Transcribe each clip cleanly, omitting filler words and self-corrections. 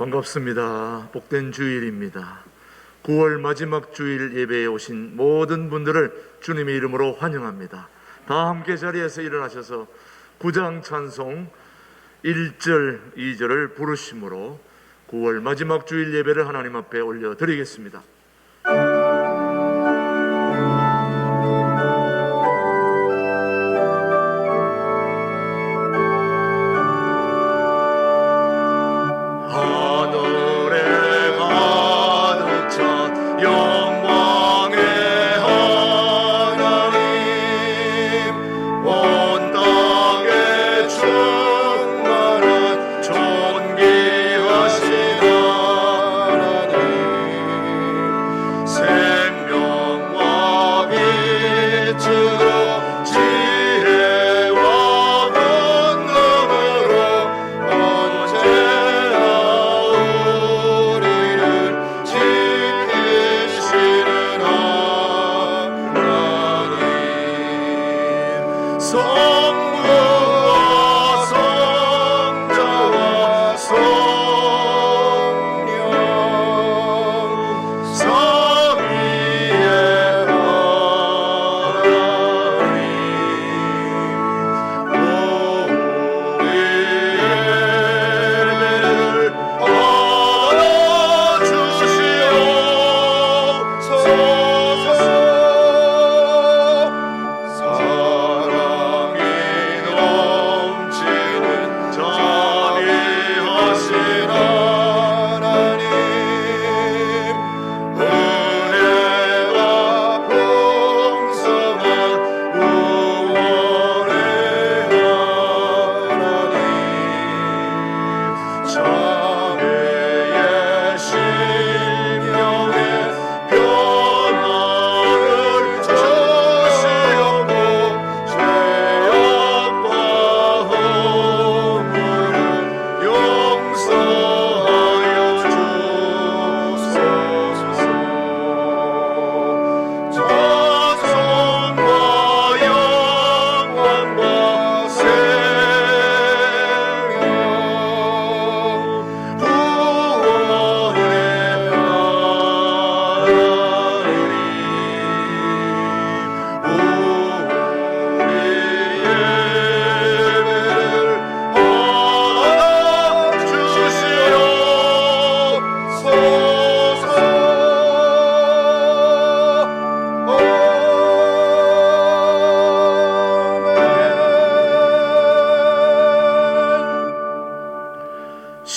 반갑습니다. 복된 주일입니다. 9월 마지막 주일 예배에 오신 모든 분들을 주님의 이름으로 환영합니다. 다 함께 자리에서 일어나셔서 9장 찬송 1절, 2절을 부르심으로 9월 마지막 주일 예배를 하나님 앞에 올려드리겠습니다.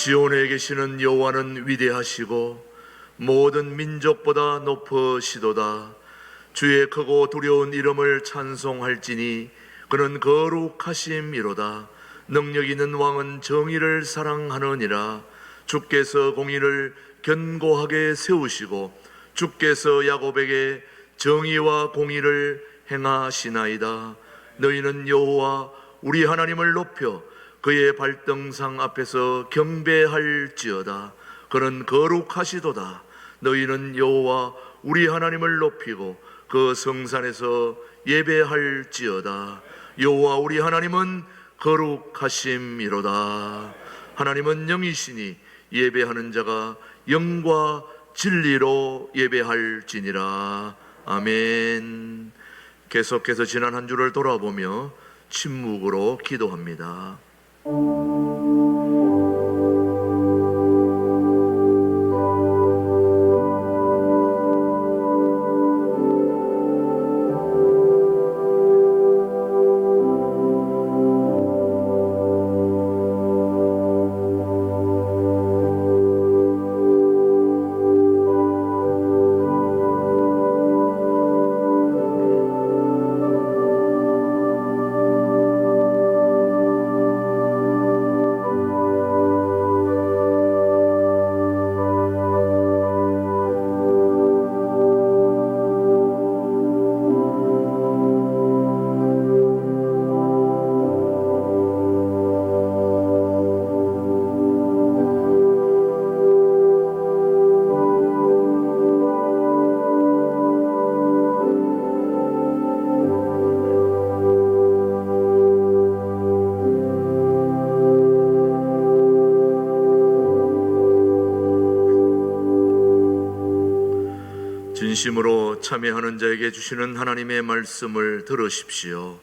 시온에 계시는 여호와는 위대하시고 모든 민족보다 높으시도다. 주의 크고 두려운 이름을 찬송할지니 그는 거룩하심이로다. 능력 있는 왕은 정의를 사랑하느니라. 주께서 공의를 견고하게 세우시고 주께서 야곱에게 정의와 공의를 행하시나이다. 너희는 여호와 우리 하나님을 높여 그의 발등상 앞에서 경배할지어다. 그는 거룩하시도다. 너희는 여호와 우리 하나님을 높이고 그 성산에서 예배할지어다. 여호와 우리 하나님은 거룩하심이로다. 하나님은 영이시니 예배하는 자가 영과 진리로 예배할지니라. 아멘. 계속해서 지난 한 주를 돌아보며 침묵으로 기도합니다. 진심으로 참여하는 자에게 주시는 하나님의 말씀을 들으십시오.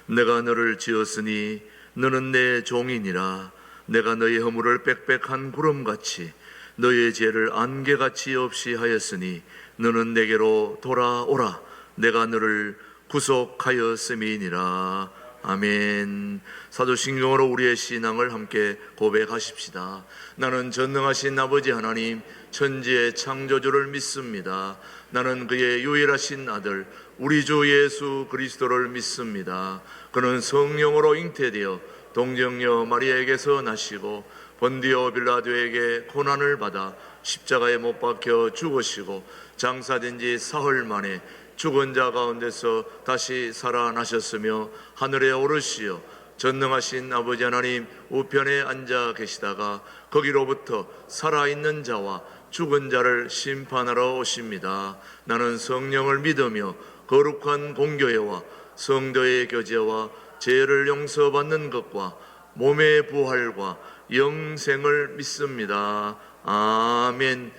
내가 너를 지었으니 너는 내 종이니라. 내가 너의 허물을 빽빽한 구름같이 너의 죄를 안개같이 없이 하였으니 너는 내게로 돌아오라. 내가 너를 구속하였음이니라. 아멘. 사도신경으로 우리의 신앙을 함께 고백하십시다. 나는 전능하신 아버지 하나님 천지의 창조주를 믿습니다. 나는 그의 유일하신 아들 우리 주 예수 그리스도를 믿습니다. 그는 성령으로 잉태되어 동정녀 마리아에게서 나시고 본디오 빌라도에게 고난을 받아 십자가에 못 박혀 죽으시고 장사된 지 사흘 만에 죽은 자 가운데서 다시 살아나셨으며 하늘에 오르시어 전능하신 아버지 하나님 우편에 앉아 계시다가 거기로부터 살아있는 자와 죽은 자를 심판하러 오십니다. 나는 성령을 믿으며 거룩한 공교회와 성도의 교제와 죄를 용서받는 것과 몸의 부활과 영생을 믿습니다. 아멘.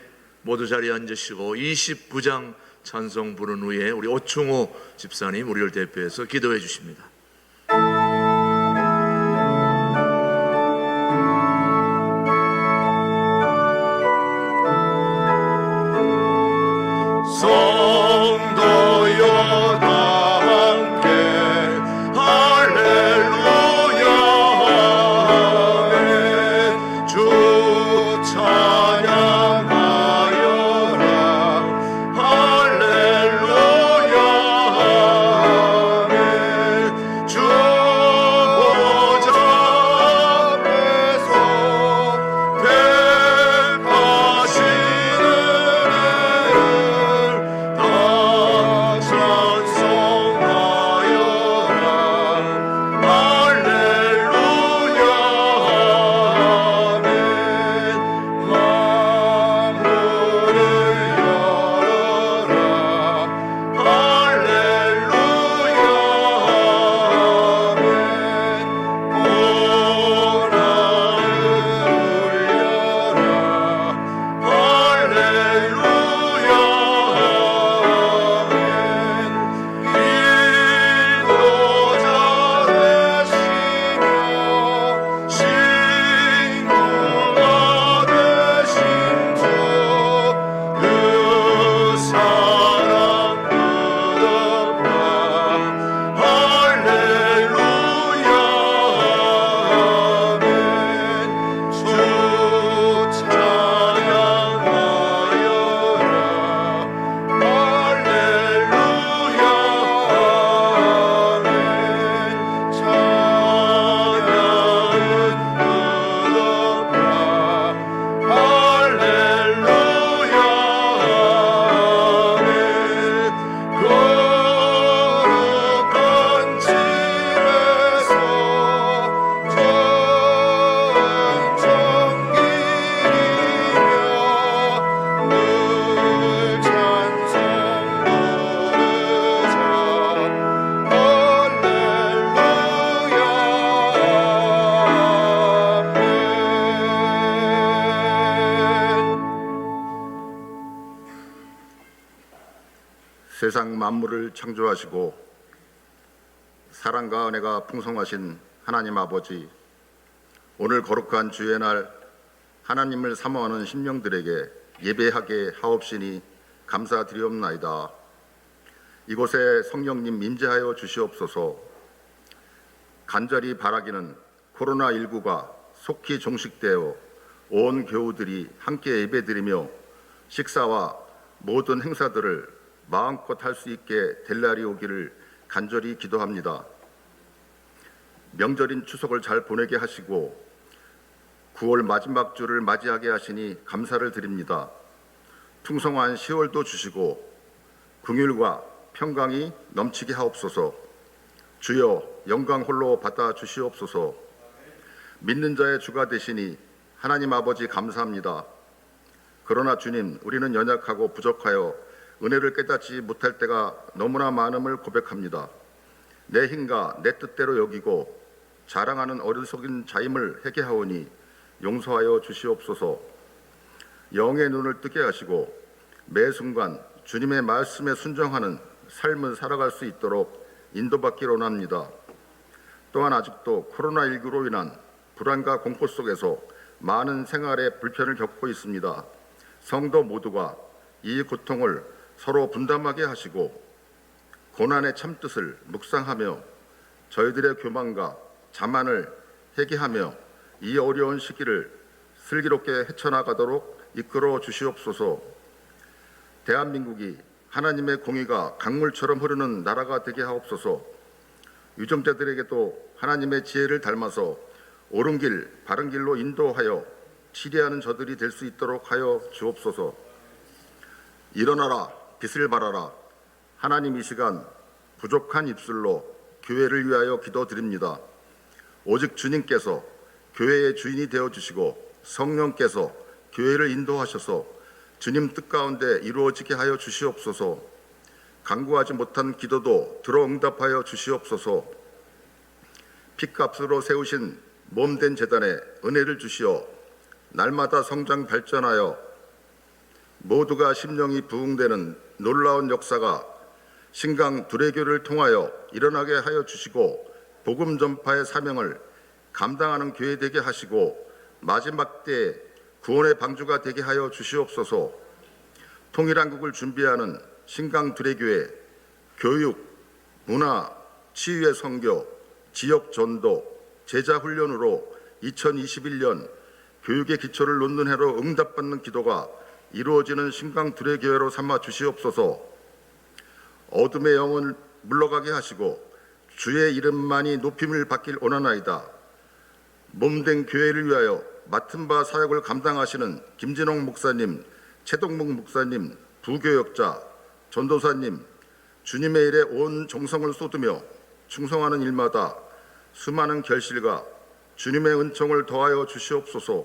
모두 자리에 앉으시고 29장 찬송 부른 후에 우리 오충호 집사님 우리를 대표해서 기도해 주십니다. 성도여 다 함께 할렐루야 아멘. 주 찬양하여라 할렐루야 아멘. 주 보좌 앞에서 택하시는 다 찬송하여라 할렐루야 아멘. 만물을 열어라 할렐루야 아멘. 고난을 울려라 할렐루야 아멘. 인도자 되시며 신부가 되신 주 그 사랑 끝없다 할렐루야 아멘. 주 찬양하여라 할렐루야 아멘. 찬양은 끝없다 할렐루야 아멘. 거룩한 집에서 전정기리며 늘 찬송 부르자 세상 만물을 창조하시고 사랑과 은혜가 풍성하신 하나님 아버지, 오늘 거룩한 주의 날 하나님을 사모하는 심령들에게 예배하게 하옵시니 감사드리옵나이다. 이곳에 성령님 임재하여 주시옵소서. 간절히 바라기는 코로나19가 속히 종식되어 온 교우들이 함께 예배드리며 식사와 모든 행사들을 마음껏 할 수 있게 될 날이 오기를 간절히 기도합니다. 명절인 추석을 잘 보내게 하시고 9월 마지막 주를 맞이하게 하시니 감사를 드립니다. 풍성한 10월도 주시고 긍휼과 평강이 넘치게 하옵소서. 주여 영광 홀로 받아 주시옵소서. 믿는 자의 주가 되시니 하나님 아버지 감사합니다. 그러나 주님, 우리는 연약하고 부족하여 은혜를 깨닫지 못할 때가 너무나 많음을 고백합니다. 내 힘과 내 뜻대로 여기고 자랑하는 어리석은 자임을 회개하오니 용서하여 주시옵소서. 영의 눈을 뜨게 하시고 매 순간 주님의 말씀에 순종하는 삶을 살아갈 수 있도록 인도받기를 원합니다. 또한 아직도 코로나19로 인한 불안과 공포 속에서 많은 생활의 불편을 겪고 있습니다. 성도 모두가 이 고통을 서로 분담하게 하시고 고난의 참뜻을 묵상하며 저희들의 교만과 자만을 회개하며 이 어려운 시기를 슬기롭게 헤쳐나가도록 이끌어 주시옵소서. 대한민국이 하나님의 공의가 강물처럼 흐르는 나라가 되게 하옵소서. 유정자들에게도 하나님의 지혜를 닮아서 옳은 길, 바른 길로 인도하여 치리하는 저들이 될 수 있도록 하여 주옵소서. 일어나라, 빛을 발하라. 하나님, 이 시간 부족한 입술로 교회를 위하여 기도드립니다. 오직 주님께서 교회의 주인이 되어주시고 성령께서 교회를 인도하셔서 주님 뜻 가운데 이루어지게 하여 주시옵소서. 간구하지 못한 기도도 들어 응답하여 주시옵소서. 핏값으로 세우신 몸된 제단에 은혜를 주시어 날마다 성장 발전하여 모두가 심령이 부흥되는 놀라운 역사가 신강 두레교를 통하여 일어나게 하여 주시고 복음 전파의 사명을 감당하는 교회 되게 하시고 마지막 때에 구원의 방주가 되게 하여 주시옵소서. 통일한국을 준비하는 신강 두레교회 교육, 문화, 치유의 선교, 지역 전도, 제자 훈련으로 2021년 교육의 기초를 놓는 해로 응답받는 기도가 이루어지는 신강 두레교회로 삼아 주시옵소서. 어둠의 영을 물러가게 하시고 주의 이름만이 높임을 받길 원하나이다. 몸된 교회를 위하여 맡은 바 사역을 감당하시는 김진홍 목사님, 최동묵 목사님, 부교역자, 전도사님, 주님의 일에 온 정성을 쏟으며 충성하는 일마다 수많은 결실과 주님의 은총을 더하여 주시옵소서.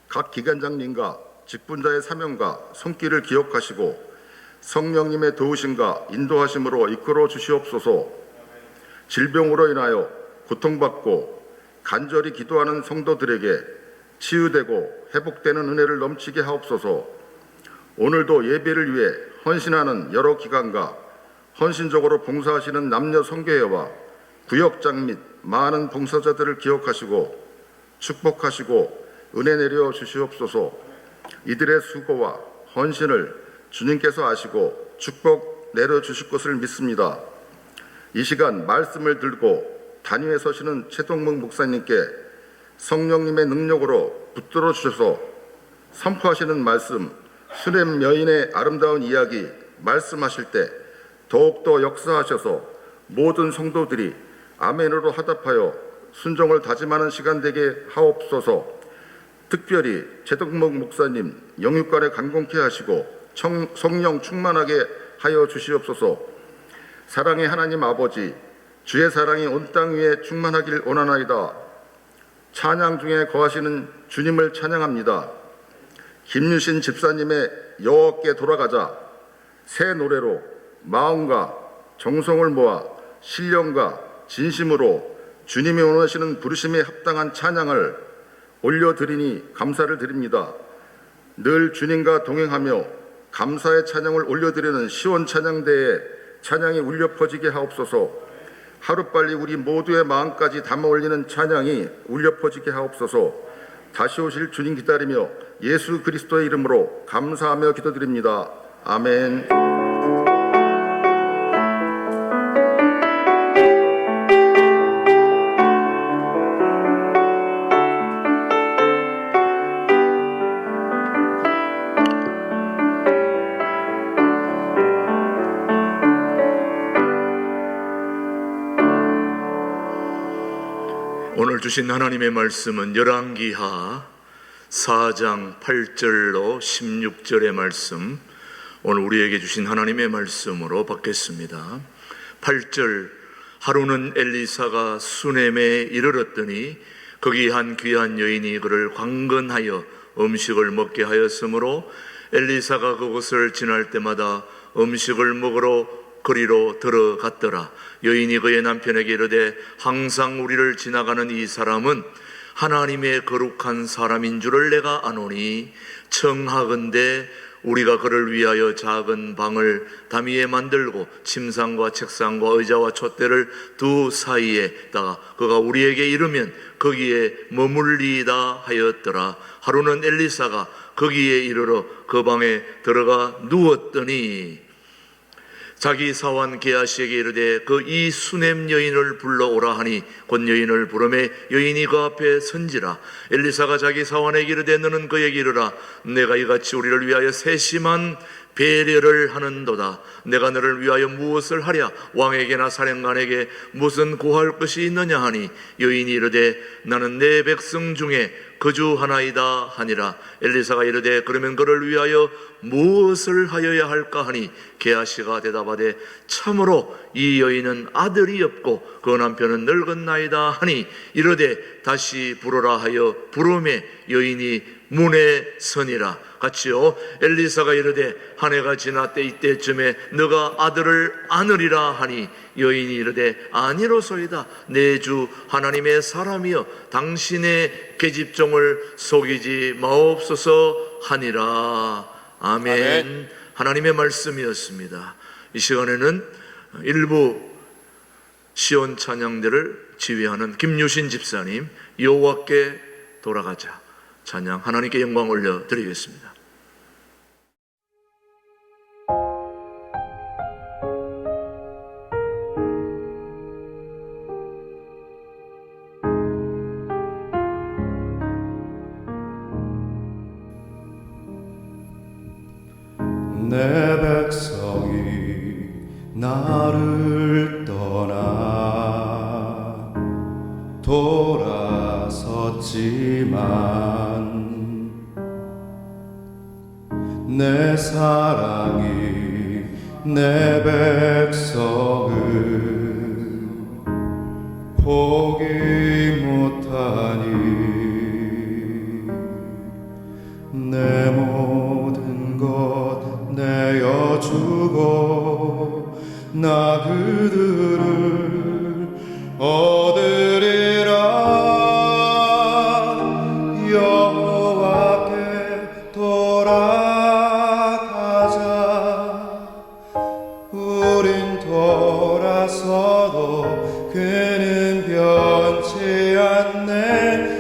각 기관장님과 직분자의 사명과 손길을 기억하시고 성령님의 도우심과 인도하심으로 이끌어 주시옵소서. 질병으로 인하여 고통받고 간절히 기도하는 성도들에게 치유되고 회복되는 은혜를 넘치게 하옵소서. 오늘도 예배를 위해 헌신하는 여러 기관과 헌신적으로 봉사하시는 남녀 선교회와 구역장 및 많은 봉사자들을 기억하시고 축복하시고 은혜 내려 주시옵소서. 이들의 수고와 헌신을 주님께서 아시고 축복 내려 주실 것을 믿습니다. 이 시간 말씀을 들고 단위에 서시는 최동묵 목사님께 성령님의 능력으로 붙들어 주셔서 선포하시는 말씀, 수렘 여인의 아름다운 이야기 말씀하실 때 더욱더 역사하셔서 모든 성도들이 아멘으로 화답하여 순종을 다짐하는 시간 되게 하옵소서. 특별히 최동묵 목사님 영육간에 간공케 하시고 성령 충만하게 하여 주시옵소서. 사랑의 하나님 아버지, 주의 사랑이 온 땅 위에 충만하길 원하나이다. 찬양 중에 거하시는 주님을 찬양합니다. 김유신 집사님의 여호와께 돌아가자 새 노래로 마음과 정성을 모아 신령과 진심으로 주님이 원하시는 부르심에 합당한 찬양을 올려드리니 감사를 드립니다. 늘 주님과 동행하며 감사의 찬양을 올려드리는 시온 찬양대에 찬양이 울려 퍼지게 하옵소서. 하루빨리 우리 모두의 마음까지 담아 올리는 찬양이 울려 퍼지게 하옵소서. 다시 오실 주님 기다리며 예수 그리스도의 이름으로 감사하며 기도드립니다. 아멘. 오늘 주신 하나님의 말씀은 열왕기하 4장 8절로 16절의 말씀, 오늘 우리에게 주신 하나님의 말씀으로 받겠습니다. 8절, 하루는 엘리사가 수넴에 이르렀더니 거기 한 귀한 여인이 그를 관건하여 음식을 먹게 하였으므로 엘리사가 그곳을 지날 때마다 음식을 먹으러 거리로 들어갔더라. 여인이 그의 남편에게 이르되 항상 우리를 지나가는 이 사람은 하나님의 거룩한 사람인 줄을 내가 아노니 청하건대 우리가 그를 위하여 작은 방을 담위에 만들고 침상과 책상과 의자와 촛대를 두 사이에다가 그가 우리에게 이르면 거기에 머물리다 하였더라. 하루는 엘리사가 거기에 이르러 그 방에 들어가 누웠더니 자기 사환 게하시에게 이르되 그 이 수넴 여인을 불러오라 하니 곧 여인을 부르매 여인이 그 앞에 선지라. 엘리사가 자기 사환에게 이르되 너는 그에게 이르라. 내가 이같이 우리를 위하여 세심한 배려를 하는도다. 내가 너를 위하여 무엇을 하랴? 왕에게나 사령관에게 무슨 구할 것이 있느냐 하니 여인이 이르되 나는 내 백성 중에 거주하나이다 하니라. 엘리사가 이르되 그러면 그를 위하여 무엇을 하여야 할까 하니 게하시가 대답하되 참으로 이 여인은 아들이 없고 그 남편은 늙었나이다 하니 이르되 다시 부르라 하여 부르매 여인이 문에 서니라. 같이요. 엘리사가 이르되 한 해가 지났 때 이때쯤에 너가 아들을 안으리라 하니 여인이 이르되 아니로소이다. 내 주 하나님의 사람이여 당신의 계집종을 속이지 마옵소서 하니라. 아멘. 아멘. 하나님의 말씀이었습니다. 이 시간에는 일부 시온 찬양들을 지휘하는 김유신 집사님 여호와께 돌아가자 찬양 하나님께 영광 올려드리겠습니다. 내 백성이 나를 떠나 돌아섰지만 내 사랑이 내 백성을 포기 못하니 내 모든 것 내어주고 나 그들을 얻으리라. 여호와께 돌아가자. 우린 돌아서도 그는 변치 않네.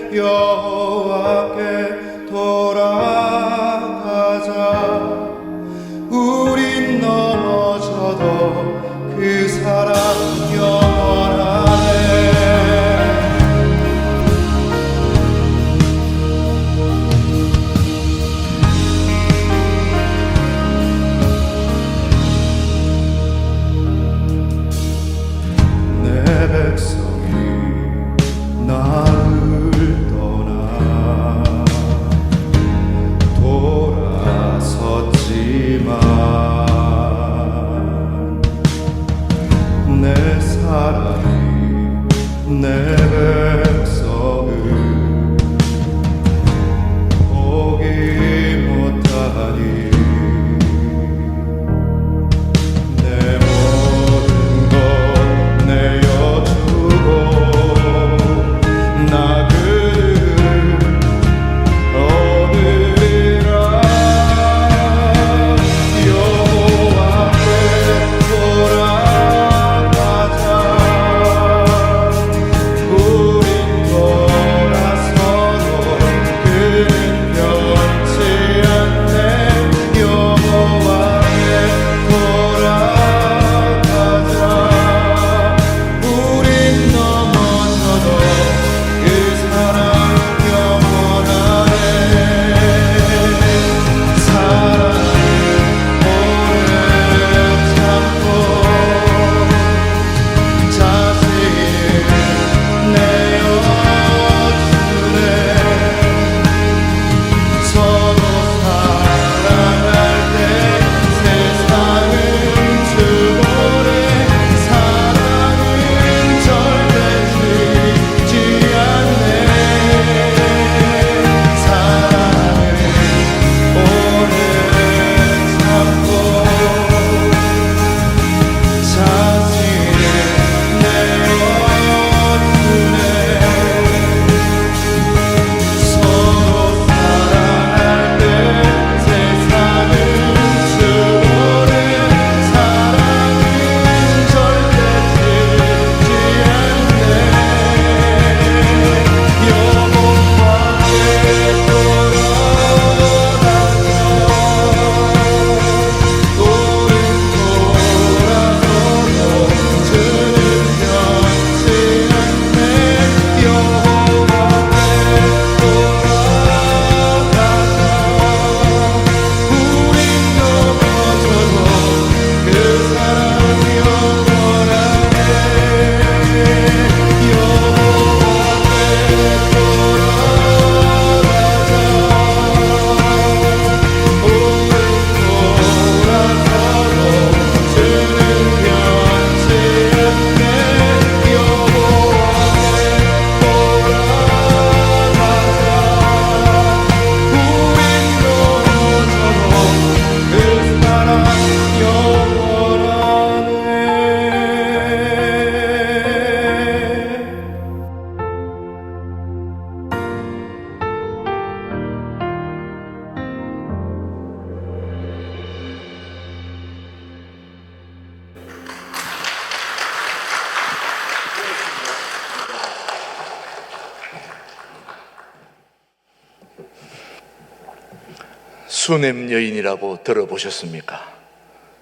수냄 여인이라고 들어보셨습니까?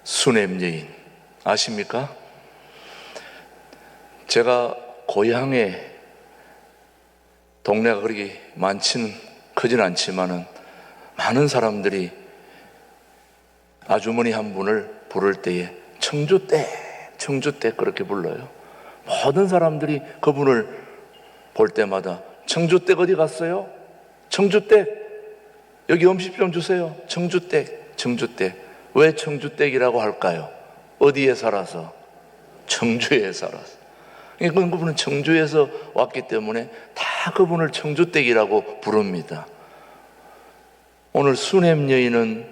수냄 여인 아십니까? 제가 고향에 동네가 그렇게 크진 않지만은 많은 사람들이 아주머니 한 분을 부를 때에 청주댁 그렇게 불러요. 모든 사람들이 그분을 볼 때마다 청주댁 어디 갔어요? 청주댁 여기 음식 좀 주세요. 청주댁. 왜 청주댁이라고 할까요? 어디에 살아서? 청주에 살아서. 그분은 청주에서 왔기 때문에 다 그분을 청주댁이라고 부릅니다. 오늘 수냄 여인은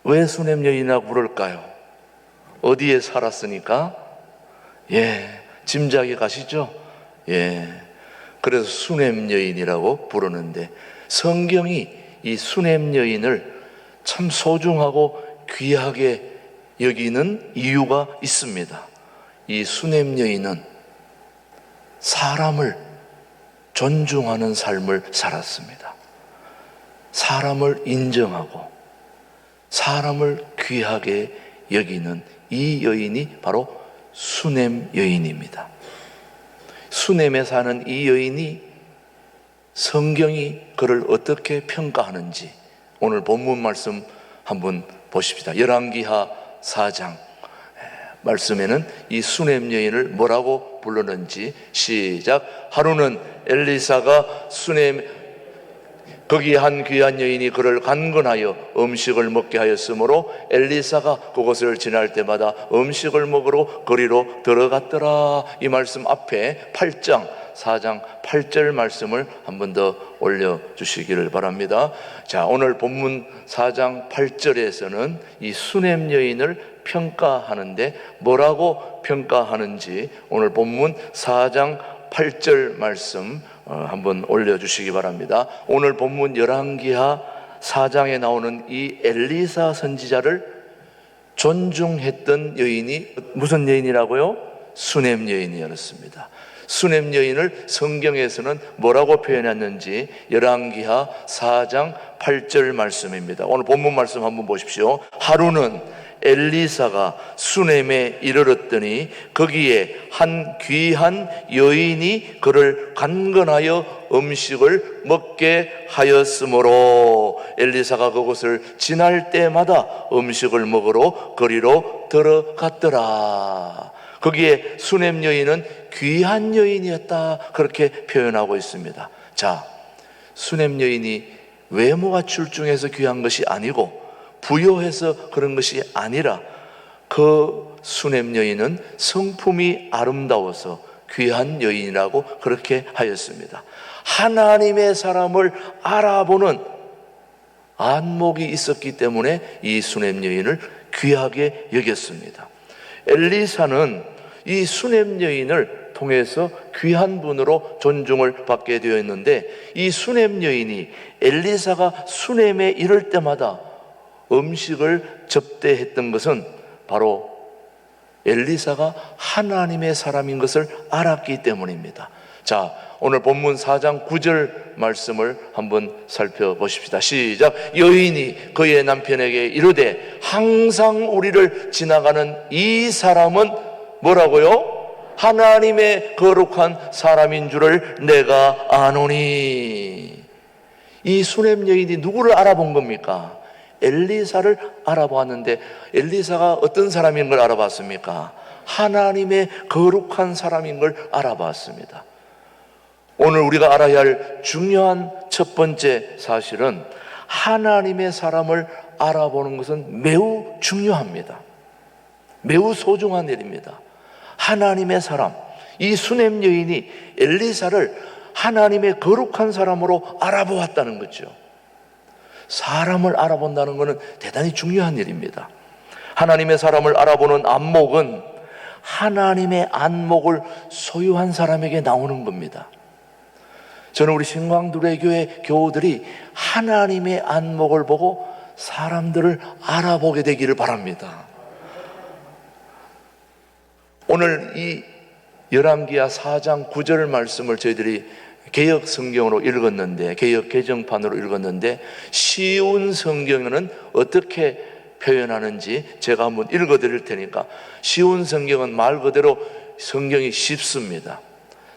왜 수냄 여인이라고 부를까요? 어디에 살았으니까? 짐작이 가시죠? 그래서 수냄 여인이라고 부르는데 성경이 이 수냄 여인을 참 소중하고 귀하게 여기는 이유가 있습니다. 이 수냄 여인은 사람을 존중하는 삶을 살았습니다. 사람을 인정하고 사람을 귀하게 여기는 이 여인이 바로 수냄 여인입니다. 수냄에 사는 이 여인이 성경이 그를 어떻게 평가하는지 오늘 본문 말씀 한번 보십시다. 열왕기하 4장 말씀에는 이 수냄 여인을 뭐라고 불렀는지 시작. 하루는 엘리사가 거기 한 귀한 여인이 그를 간근하여 음식을 먹게 하였으므로 엘리사가 그곳을 지날 때마다 음식을 먹으러 거리로 들어갔더라. 이 말씀 앞에 4장 8절 말씀을 한 번 더 올려주시기를 바랍니다. 자, 오늘 본문 4장 8절에서는 이 수냄 여인을 평가하는데 뭐라고 평가하는지 오늘 본문 4장 8절 말씀 한번 올려주시기 바랍니다. 오늘 본문 열왕기하 4장에 나오는 이 엘리사 선지자를 존중했던 여인이 무슨 여인이라고요? 수냄 여인이었습니다. 수냄 여인을 성경에서는 뭐라고 표현했는지 열왕기하 4장 8절 말씀입니다. 오늘 본문 말씀 한번 보십시오. 하루는 엘리사가 수냄에 이르렀더니 거기에 한 귀한 여인이 그를 간근하여 음식을 먹게 하였으므로 엘리사가 그곳을 지날 때마다 음식을 먹으러 거리로 들어갔더라. 거기에 수냄 여인은 귀한 여인이었다 그렇게 표현하고 있습니다. 자, 수냄 여인이 외모가 출중해서 귀한 것이 아니고 부요해서 그런 것이 아니라 그 수냄 여인은 성품이 아름다워서 귀한 여인이라고 그렇게 하였습니다. 하나님의 사람을 알아보는 안목이 있었기 때문에 이 수냄 여인을 귀하게 여겼습니다. 엘리사는 이 수냄 여인을 통해서 귀한 분으로 존중을 받게 되었는데 이 수냄 여인이 엘리사가 수냄에 이를 때마다 음식을 접대했던 것은 바로 엘리사가 하나님의 사람인 것을 알았기 때문입니다. 자, 오늘 본문 4장 9절 말씀을 한번 살펴보십시다. 시작. 여인이 그의 남편에게 이르되 항상 우리를 지나가는 이 사람은 뭐라고요? 하나님의 거룩한 사람인 줄을 내가 아노니. 이 수냄 여인이 누구를 알아본 겁니까? 엘리사를 알아보았는데 엘리사가 어떤 사람인 걸 알아봤습니까? 하나님의 거룩한 사람인 걸 알아봤습니다. 오늘 우리가 알아야 할 중요한 첫 번째 사실은 하나님의 사람을 알아보는 것은 매우 중요합니다. 매우 소중한 일입니다. 하나님의 사람, 이 수냄 여인이 엘리사를 하나님의 거룩한 사람으로 알아보았다는 거죠. 사람을 알아본다는 것은 대단히 중요한 일입니다. 하나님의 사람을 알아보는 안목은 하나님의 안목을 소유한 사람에게 나오는 겁니다. 저는 우리 신광두레교회 교우들이 하나님의 안목을 보고 사람들을 알아보게 되기를 바랍니다. 오늘 이 열왕기하 4장 9절 말씀을 저희들이 개역 성경으로 읽었는데, 개역 개정판으로 읽었는데, 쉬운 성경에는 어떻게 표현하는지 제가 한번 읽어 드릴 테니까. 쉬운 성경은 말 그대로 성경이 쉽습니다.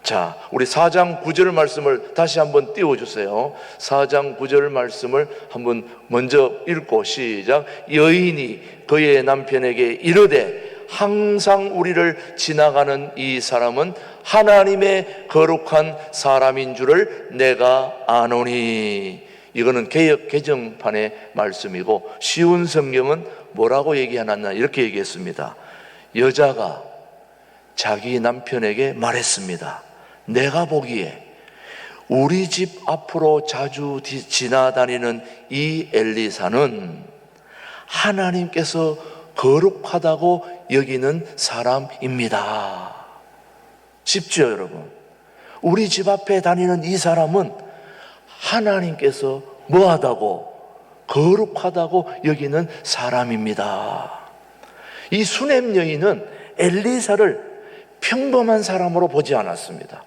자, 우리 4장 9절 말씀을 다시 한번 띄워주세요. 4장 9절 말씀을 한번 먼저 읽고 시작. 여인이 그의 남편에게 이르되 항상 우리를 지나가는 이 사람은 하나님의 거룩한 사람인 줄을 내가 아노니. 이거는 개역 개정판의 말씀이고, 쉬운 성경은 뭐라고 얘기하느냐 이렇게 얘기했습니다. 여자가 자기 남편에게 말했습니다. 내가 보기에 우리 집 앞으로 자주 지나다니는 이 엘리사는 하나님께서 거룩하다고 여기는 사람입니다. 쉽죠, 여러분? 우리 집 앞에 다니는 이 사람은 하나님께서 뭐하다고? 거룩하다고 여기는 사람입니다. 이 수넴 여인은 엘리사를 평범한 사람으로 보지 않았습니다.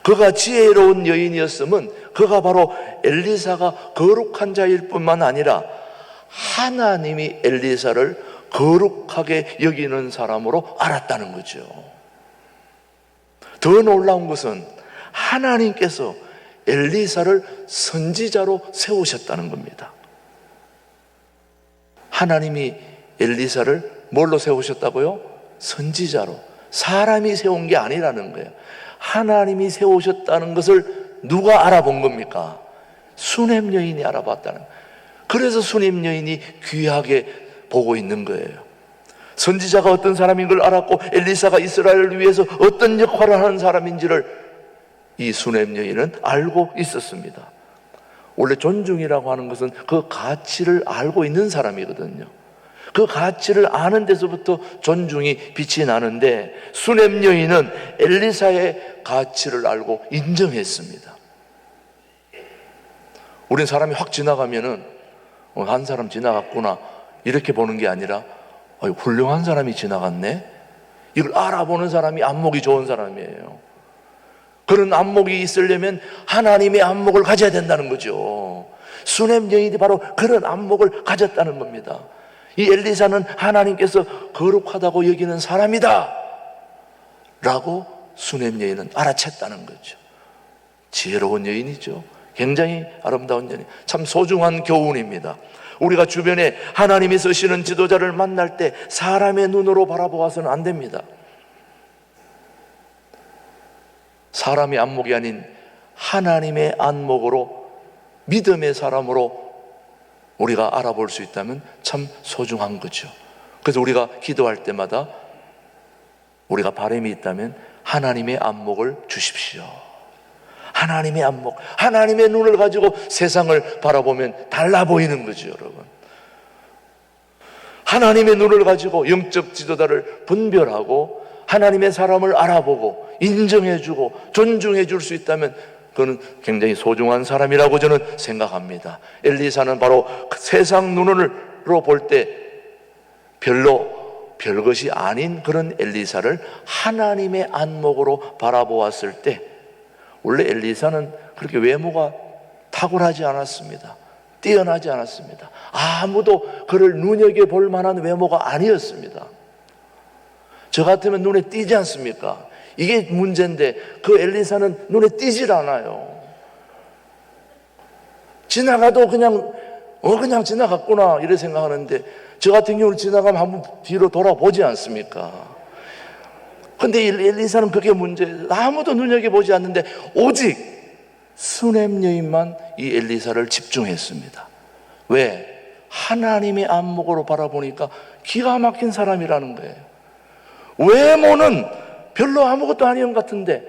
그가 지혜로운 여인이었으면 그가 바로 엘리사가 거룩한 자일 뿐만 아니라 하나님이 엘리사를 거룩하게 여기는 사람으로 알았다는 거죠. 더 놀라운 것은 하나님께서 엘리사를 선지자로 세우셨다는 겁니다. 하나님이 엘리사를 뭘로 세우셨다고요? 선지자로. 사람이 세운 게 아니라는 거예요. 하나님이 세우셨다는 것을 누가 알아본 겁니까? 수넴 여인이 알아봤다는 거예요. 그래서 수넴 여인이 귀하게 보고 있는 거예요. 선지자가 어떤 사람인 걸 알았고 엘리사가 이스라엘을 위해서 어떤 역할을 하는 사람인지를 이 수넴 여인은 알고 있었습니다. 원래 존중이라고 하는 것은 그 가치를 알고 있는 사람이거든요. 그 가치를 아는 데서부터 존중이 빛이 나는데, 수넴 여인은 엘리사의 가치를 알고 인정했습니다. 우린 사람이 확 지나가면은 한 사람 지나갔구나 이렇게 보는 게 아니라 훌륭한 사람이 지나갔네, 이걸 알아보는 사람이 안목이 좋은 사람이에요. 그런 안목이 있으려면 하나님의 안목을 가져야 된다는 거죠. 수넴 여인이 바로 그런 안목을 가졌다는 겁니다. 이 엘리사는 하나님께서 거룩하다고 여기는 사람이다 라고 수넴 여인은 알아챘다는 거죠. 지혜로운 여인이죠. 굉장히 아름다운 여인, 참 소중한 교훈입니다. 우리가 주변에 하나님이 쓰시는 지도자를 만날 때 사람의 눈으로 바라보아서는 안 됩니다. 사람의 안목이 아닌 하나님의 안목으로, 믿음의 사람으로 우리가 알아볼 수 있다면 참 소중한 거죠. 그래서 우리가 기도할 때마다 우리가 바람이 있다면 하나님의 안목을 주십시오. 하나님의 안목, 하나님의 눈을 가지고 세상을 바라보면 달라 보이는 거죠, 여러분. 하나님의 눈을 가지고 영적 지도자를 분별하고 하나님의 사람을 알아보고 인정해주고 존중해줄 수 있다면 그는 굉장히 소중한 사람이라고 저는 생각합니다. 엘리사는 바로 세상 눈으로 볼 때 별로 별것이 아닌 그런 엘리사를 하나님의 안목으로 바라보았을 때, 원래 엘리사는 그렇게 외모가 탁월하지 않았습니다. 뛰어나지 않았습니다. 아무도 그를 눈여겨볼 만한 외모가 아니었습니다. 저 같으면 눈에 띄지 않습니까? 이게 문제인데 그 엘리사는 눈에 띄질 않아요. 지나가도 그냥 지나갔구나 이렇게 생각하는데, 저 같은 경우는 지나가면 한번 뒤로 돌아보지 않습니까? 근데 엘리사는 그게 문제예요. 아무도 눈여겨보지 않는데 오직 수넴 여인만 이 엘리사를 집중했습니다. 왜? 하나님의 안목으로 바라보니까 기가 막힌 사람이라는 거예요. 외모는 별로 아무것도 아닌 것 같은데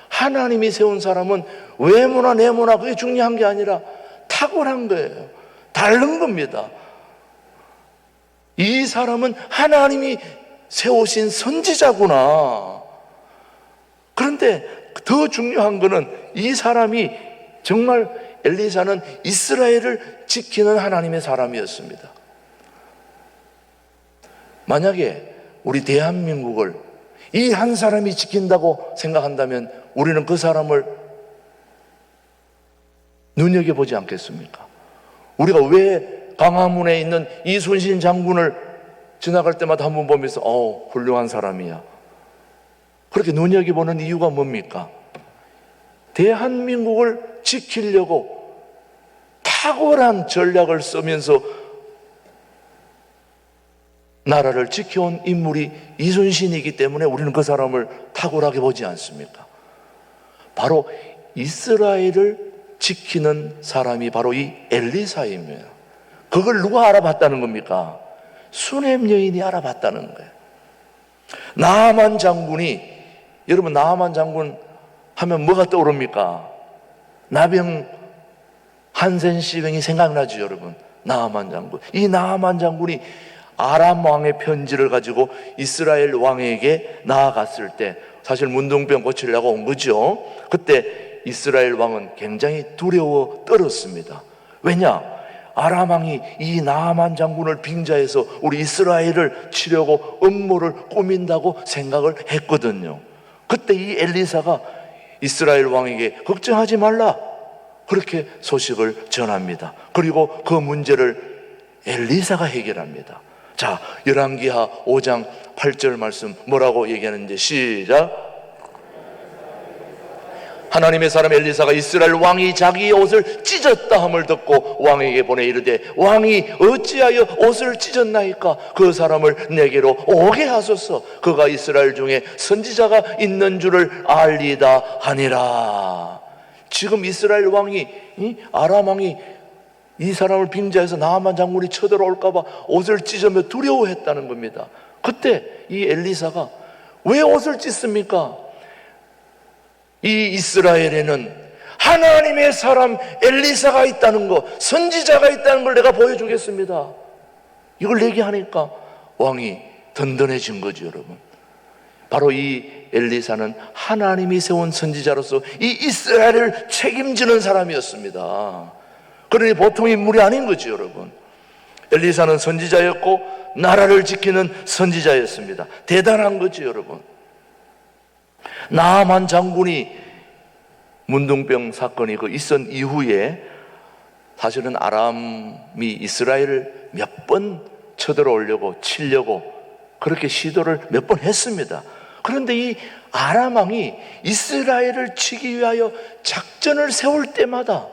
하나님이 세운 사람은 외모나 내모나 그게 중요한 게 아니라 탁월한 거예요. 다른 겁니다. 이 사람은 하나님이 세우신 선지자구나. 그런데 더 중요한 거는 이 사람이 정말, 엘리사는 이스라엘을 지키는 하나님의 사람이었습니다. 만약에 우리 대한민국을 이 한 사람이 지킨다고 생각한다면 우리는 그 사람을 눈여겨보지 않겠습니까? 우리가 왜 광화문에 있는 이순신 장군을 지나갈 때마다 한번 보면서 훌륭한 사람이야, 그렇게 눈여겨보는 이유가 뭡니까? 대한민국을 지키려고 탁월한 전략을 쓰면서 나라를 지켜온 인물이 이순신이기 때문에 우리는 그 사람을 탁월하게 보지 않습니까? 바로 이스라엘을 지키는 사람이 바로 이 엘리사입니다. 그걸 누가 알아봤다는 겁니까? 수넴 여인이 알아봤다는 거예요. 나아만 장군이, 여러분 나아만 장군 하면 뭐가 떠오릅니까? 나병 한센시병이 생각나죠, 여러분. 나아만 장군. 이 나아만 장군이 아람 왕의 편지를 가지고 이스라엘 왕에게 나아갔을 때 사실 문둥병 고치려고 온 거죠. 그때 이스라엘 왕은 굉장히 두려워 떨었습니다. 왜냐? 아람 왕이 이 나아만 장군을 빙자해서 우리 이스라엘을 치려고 음모를 꾸민다고 생각을 했거든요. 그때 이 엘리사가 이스라엘 왕에게 걱정하지 말라, 그렇게 소식을 전합니다. 그리고 그 문제를 엘리사가 해결합니다. 자, 열왕기하 5장 8절 말씀 뭐라고 얘기하는지 시작. 하나님의 사람 엘리사가 이스라엘 왕이 자기의 옷을 찢었다 함을 듣고 왕에게 보내 이르되 왕이 어찌하여 옷을 찢었나이까? 그 사람을 내게로 오게 하소서. 그가 이스라엘 중에 선지자가 있는 줄을 알리다 하니라. 지금 이스라엘 왕이, 아람 왕이 이 사람을 빙자해서 나아만 장군이 쳐들어올까 봐 옷을 찢으며 두려워했다는 겁니다. 그때 이 엘리사가 왜 옷을 찢습니까? 이 이스라엘에는 하나님의 사람 엘리사가 있다는 거, 선지자가 있다는 걸 내가 보여주겠습니다. 이걸 얘기하니까 왕이 든든해진 거죠, 여러분. 바로 이 엘리사는 하나님이 세운 선지자로서 이 이스라엘을 책임지는 사람이었습니다. 그러니 보통 인물이 아닌 거죠, 여러분. 엘리사는 선지자였고 나라를 지키는 선지자였습니다. 대단한 거죠, 여러분. 나아만 장군이 문둥병 사건이 있은 이후에 사실은 아람이 이스라엘을 몇 번 쳐들어오려고 치려고 그렇게 시도를 몇 번 했습니다. 그런데 이 아람 왕이 이스라엘을 치기 위하여 작전을 세울 때마다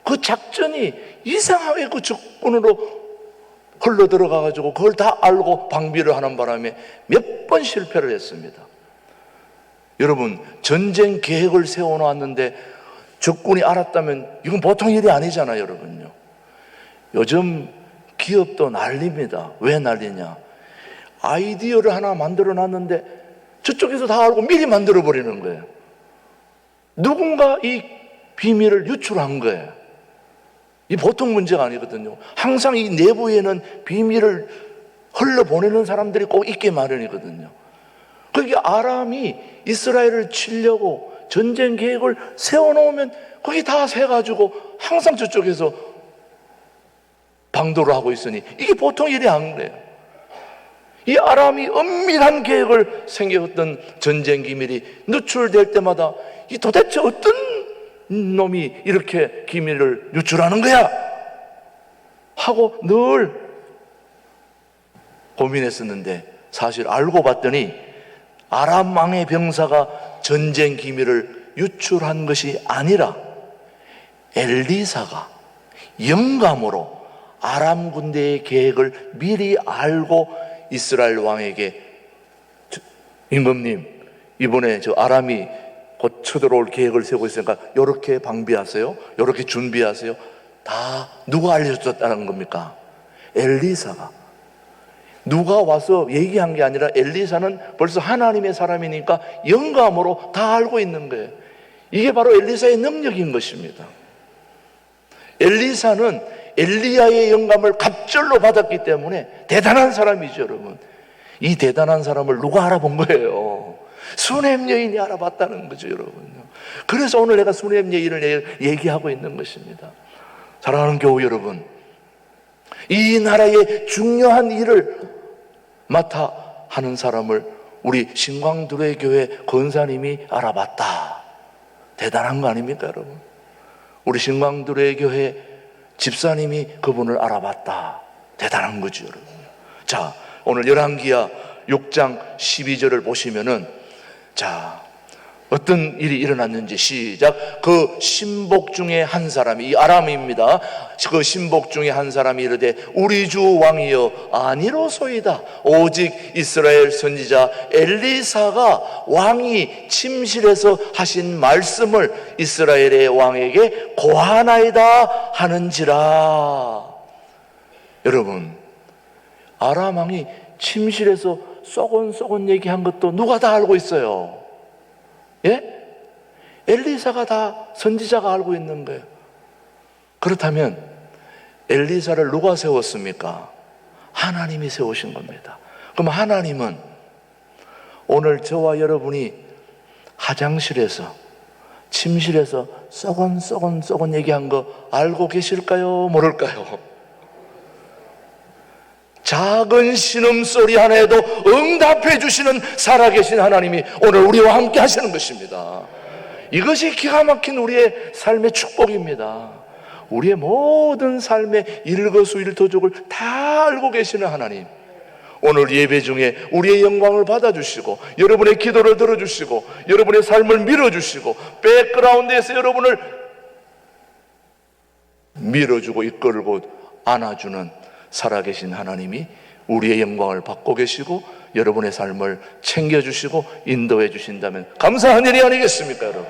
그 작전이 이상하게 그 적군으로 흘러 들어가가지고 그걸 다 알고 방비를 하는 바람에 몇 번 실패를 했습니다. 여러분, 전쟁 계획을 세워놓았는데 적군이 알았다면 이건 보통 일이 아니잖아요, 여러분요. 요즘 기업도 난립니다. 왜 난리냐? 아이디어를 하나 만들어 놨는데 저쪽에서 다 알고 미리 만들어 버리는 거예요. 누군가 이 비밀을 유출한 거예요. 이 보통 문제가 아니거든요. 항상 이 내부에는 비밀을 흘러보내는 사람들이 꼭 있게 마련이거든요. 그게 아람이 이스라엘을 치려고 전쟁 계획을 세워놓으면 거기 다 세가지고 항상 저쪽에서 방도를 하고 있으니 이게 보통 일이 아니에요. 이 아람이 은밀한 계획을 생겼던 전쟁 기밀이 누출될 때마다 이 도대체 어떤 놈이 이렇게 기밀을 유출하는 거야? 하고 늘 고민했었는데 사실 알고 봤더니 아람 왕의 병사가 전쟁 기밀을 유출한 것이 아니라 엘리사가 영감으로 아람 군대의 계획을 미리 알고 이스라엘 왕에게 임금님, 이번에 저 아람이 곧 쳐들어올 계획을 세우고 있으니까 이렇게 방비하세요, 이렇게 준비하세요. 다 누가 알려줬다는 겁니까? 엘리사가. 누가 와서 얘기한 게 아니라 엘리사는 벌써 하나님의 사람이니까 영감으로 다 알고 있는 거예요. 이게 바로 엘리사의 능력인 것입니다. 엘리사는 엘리야의 영감을 갑절로 받았기 때문에 대단한 사람이죠, 여러분. 이 대단한 사람을 누가 알아본 거예요? 수넴 여인이 알아봤다는 거죠, 여러분. 그래서 오늘 내가 수넴 여인을 얘기하고 있는 것입니다. 사랑하는 교우 여러분, 이 나라의 중요한 일을 맡아 하는 사람을 우리 신광두레 교회 권사님이 알아봤다. 대단한 거 아닙니까, 여러분? 우리 신광두레 교회 집사님이 그분을 알아봤다. 대단한 거죠, 여러분. 자, 오늘 열왕기하 6장 12절을 보시면은, 자, 어떤 일이 일어났는지 시작. 그 신복 중에 한 사람이, 이 아람입니다. 그 신복 중에 한 사람이 이르되 우리 주 왕이여 아니로소이다. 오직 이스라엘 선지자 엘리사가 왕이 침실에서 하신 말씀을 이스라엘의 왕에게 고하나이다 하는지라. 여러분, 아람 왕이 침실에서 쏘곤쏘곤 얘기한 것도 누가 다 알고 있어요? 예? 엘리사가 다 선지자가 알고 있는 거예요. 그렇다면 엘리사를 누가 세웠습니까? 하나님이 세우신 겁니다. 그럼 하나님은 오늘 저와 여러분이 화장실에서, 침실에서 쏘곤 얘기한 거 알고 계실까요? 모를까요? 작은 신음소리 하나에도 응답해 주시는 살아계신 하나님이 오늘 우리와 함께 하시는 것입니다. 이것이 기가 막힌 우리의 삶의 축복입니다. 우리의 모든 삶의 일거수일투족을 다 알고 계시는 하나님, 오늘 예배 중에 우리의 영광을 받아주시고 여러분의 기도를 들어주시고 여러분의 삶을 밀어주시고 백그라운드에서 여러분을 밀어주고 이끌고 안아주는 살아계신 하나님이 우리의 영광을 받고 계시고 여러분의 삶을 챙겨주시고 인도해 주신다면 감사한 일이 아니겠습니까, 여러분?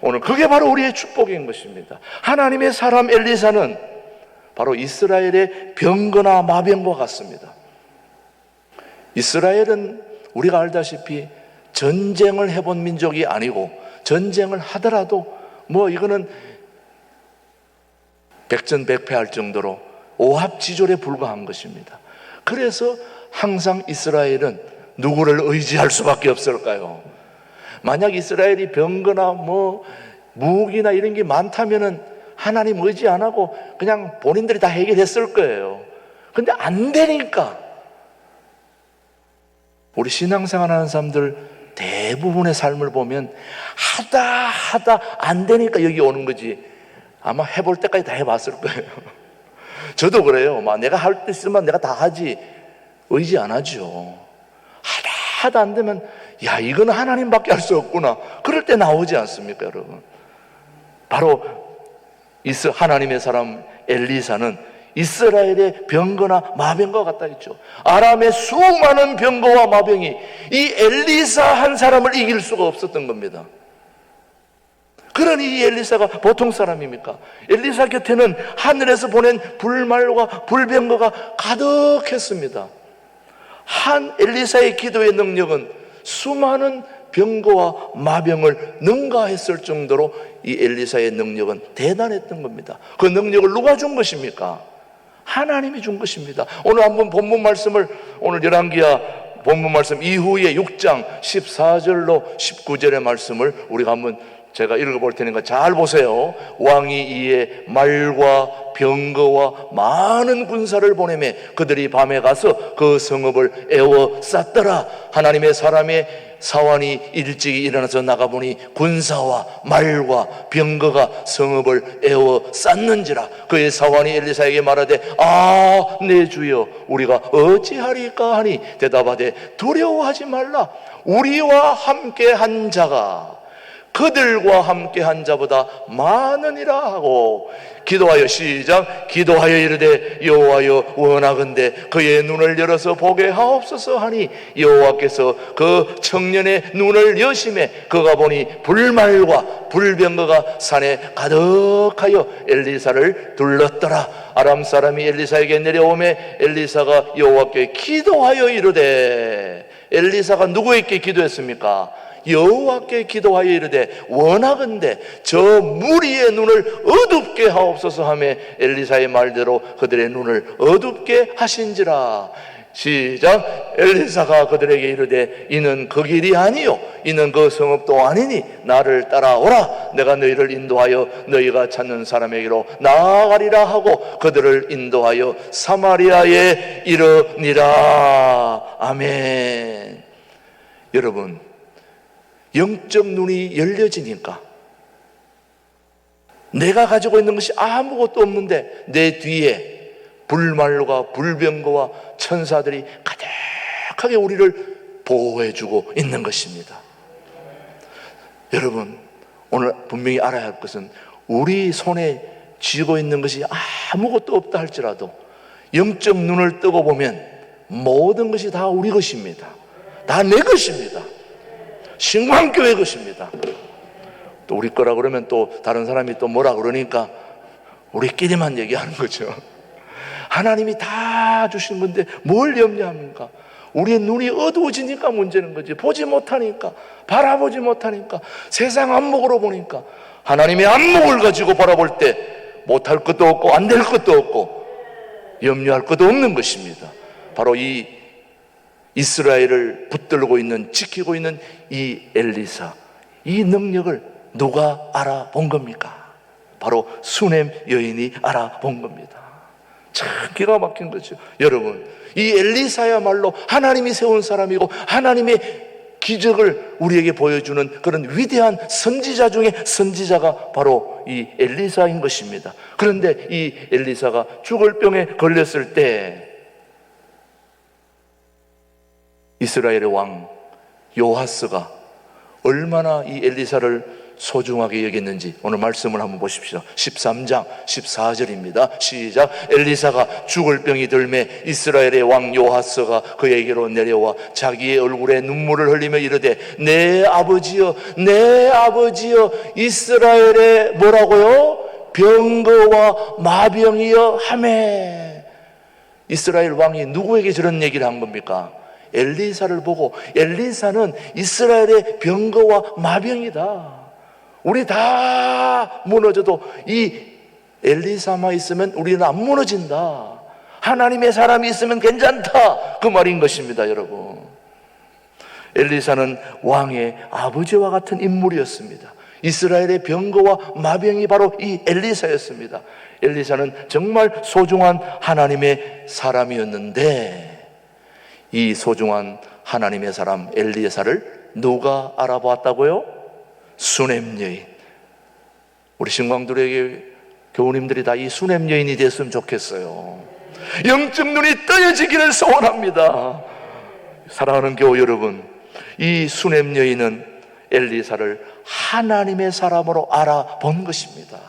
오늘 그게 바로 우리의 축복인 것입니다. 하나님의 사람 엘리사는 바로 이스라엘의 병거나 마병과 같습니다. 이스라엘은 우리가 알다시피 전쟁을 해본 민족이 아니고, 전쟁을 하더라도 뭐 이거는 백전백패할 정도로 오합지졸에 불과한 것입니다. 그래서 항상 이스라엘은 누구를 의지할 수밖에 없을까요? 만약 이스라엘이 병거나 뭐 무기나 이런 게 많다면은 하나님 의지 안 하고 그냥 본인들이 다 해결했을 거예요. 근데 안 되니까 우리 신앙생활 하는 사람들 대부분의 삶을 보면 하다 안 되니까 여기 오는 거지, 아마 해볼 때까지 다 해봤을 거예요. 저도 그래요. 막 내가 할 때 있으면 내가 다 하지 의지 안 하죠. 하다 안 되면 야, 이거는 하나님밖에 할 수 없구나, 그럴 때 나오지 않습니까, 여러분? 바로 하나님의 사람 엘리사는 이스라엘의 병거나 마병과 같다 했죠. 아람의 수많은 병거와 마병이 이 엘리사 한 사람을 이길 수가 없었던 겁니다. 그러니 이 엘리사가 보통 사람입니까? 엘리사 곁에는 하늘에서 보낸 불말과 불병거가 가득했습니다. 한 엘리사의 기도의 능력은 수많은 병거와 마병을 능가했을 정도로 이 엘리사의 능력은 대단했던 겁니다. 그 능력을 누가 준 것입니까? 하나님이 준 것입니다. 오늘 한번 본문 말씀을, 오늘 열왕기하 본문 말씀 이후에 6장 14절로 19절의 말씀을 우리가 한번 제가 읽어볼 테니까 잘 보세요. 왕이 이에 말과 병거와 많은 군사를 보내매 그들이 밤에 가서 그 성읍을 에워쌌더라. 하나님의 사람의 사환이 일찍이 일어나서 나가보니 군사와 말과 병거가 성읍을 에워쌌는지라. 그의 사환이 엘리사에게 말하되 내 주여 우리가 어찌하리까 하니 대답하되 두려워하지 말라. 우리와 함께 한 자가 그들과 함께 한 자보다 많으니라 하고 기도하여 시작. 기도하여 이르되 여호와여 원하건대 그의 눈을 열어서 보게 하옵소서 하니 여호와께서 그 청년의 눈을 여심해 그가 보니 불말과 불병거가 산에 가득하여 엘리사를 둘렀더라. 아람 사람이 엘리사에게 내려오매 엘리사가 여호와께 기도하여 이르되, 엘리사가 누구에게 기도했습니까? 여호와께 기도하여 이르되 원하건대 저 무리의 눈을 어둡게 하옵소서 하며 엘리사의 말대로 그들의 눈을 어둡게 하신지라. 시작. 엘리사가 그들에게 이르되 이는 그 길이 아니요 이는 그 성읍도 아니니 나를 따라오라. 내가 너희를 인도하여 너희가 찾는 사람에게로 나아가리라 하고 그들을 인도하여 사마리아에 이르니라. 아멘. 여러분, 영적 눈이 열려지니까 내가 가지고 있는 것이 아무것도 없는데 내 뒤에 불말과 불병거와 천사들이 가득하게 우리를 보호해주고 있는 것입니다. 여러분, 오늘 분명히 알아야 할 것은 우리 손에 쥐고 있는 것이 아무것도 없다 할지라도 영적 눈을 뜨고 보면 모든 것이 다 우리 것입니다. 다 내 것입니다. 신광교회 것입니다. 또 우리 거라 그러면 또 다른 사람이 또 뭐라 그러니까 우리끼리만 얘기하는 거죠. 하나님이 다 주신 건데 뭘 염려합니까? 우리의 눈이 어두워지니까 문제는 거지. 보지 못하니까, 바라보지 못하니까, 세상 안목으로 보니까, 하나님의 안목을 가지고 바라볼 때 못할 것도 없고 안 될 것도 없고 염려할 것도 없는 것입니다. 바로 이 이스라엘을 붙들고 있는, 지키고 있는 이 엘리사, 이 능력을 누가 알아본 겁니까? 바로 수넴 여인이 알아본 겁니다. 참 기가 막힌 거죠. 여러분, 이 엘리사야말로 하나님이 세운 사람이고 하나님의 기적을 우리에게 보여주는 그런 위대한 선지자 중에 선지자가 바로 이 엘리사인 것입니다. 그런데 이 엘리사가 죽을 병에 걸렸을 때 이스라엘의 왕 요하스가 얼마나 이 엘리사를 소중하게 여겼는지 오늘 말씀을 한번 보십시오. 13장 14절입니다. 시작. 엘리사가 죽을 병이 들매 이스라엘의 왕 요하스가 그에게로 내려와 자기의 얼굴에 눈물을 흘리며 이르되 내 아버지여 내 아버지여 이스라엘의 뭐라고요? 병거와 마병이여 하매. 이스라엘 왕이 누구에게 저런 얘기를 한 겁니까? 엘리사를 보고 엘리사는 이스라엘의 병거와 마병이다. 우리 다 무너져도 이 엘리사만 있으면 우리는 안 무너진다. 하나님의 사람이 있으면 괜찮다. 그 말인 것입니다, 여러분. 엘리사는 왕의 아버지와 같은 인물이었습니다. 이스라엘의 병거와 마병이 바로 이 엘리사였습니다. 엘리사는 정말 소중한 하나님의 사람이었는데 이 소중한 하나님의 사람 엘리사를 누가 알아보았다고요? 수넴 여인. 우리 신광들에게 교우님들이 다 이 수넴 여인이 됐으면 좋겠어요. 영적 눈이 떠여지기를 소원합니다. 사랑하는 교우 여러분, 이 수넴 여인은 엘리사를 하나님의 사람으로 알아본 것입니다.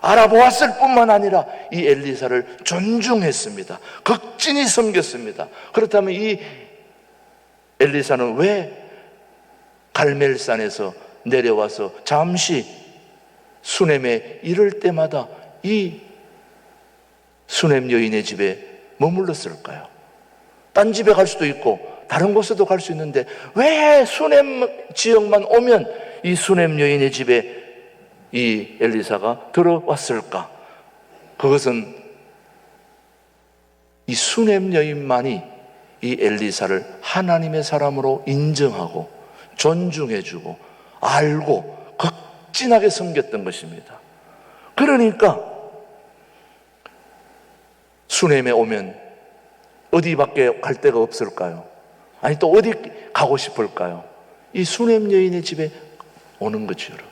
알아보았을 뿐만 아니라 이 엘리사를 존중했습니다. 극진히 섬겼습니다. 그렇다면 이 엘리사는 왜 갈멜산에서 내려와서 잠시 수넴에 이를 때마다 이 수넴 여인의 집에 머물렀을까요? 딴 집에 갈 수도 있고 다른 곳에도 갈 수 있는데 왜 수넴 지역만 오면 이 수넴 여인의 집에 이 엘리사가 들어왔을까? 그것은 이 수넴 여인만이 이 엘리사를 하나님의 사람으로 인정하고 존중해주고 알고 극진하게 섬겼던 것입니다. 그러니까 수넴에 오면 어디밖에 갈 데가 없을까요? 아니 또 어디 가고 싶을까요? 이 수넴 여인의 집에 오는 거죠, 여러분.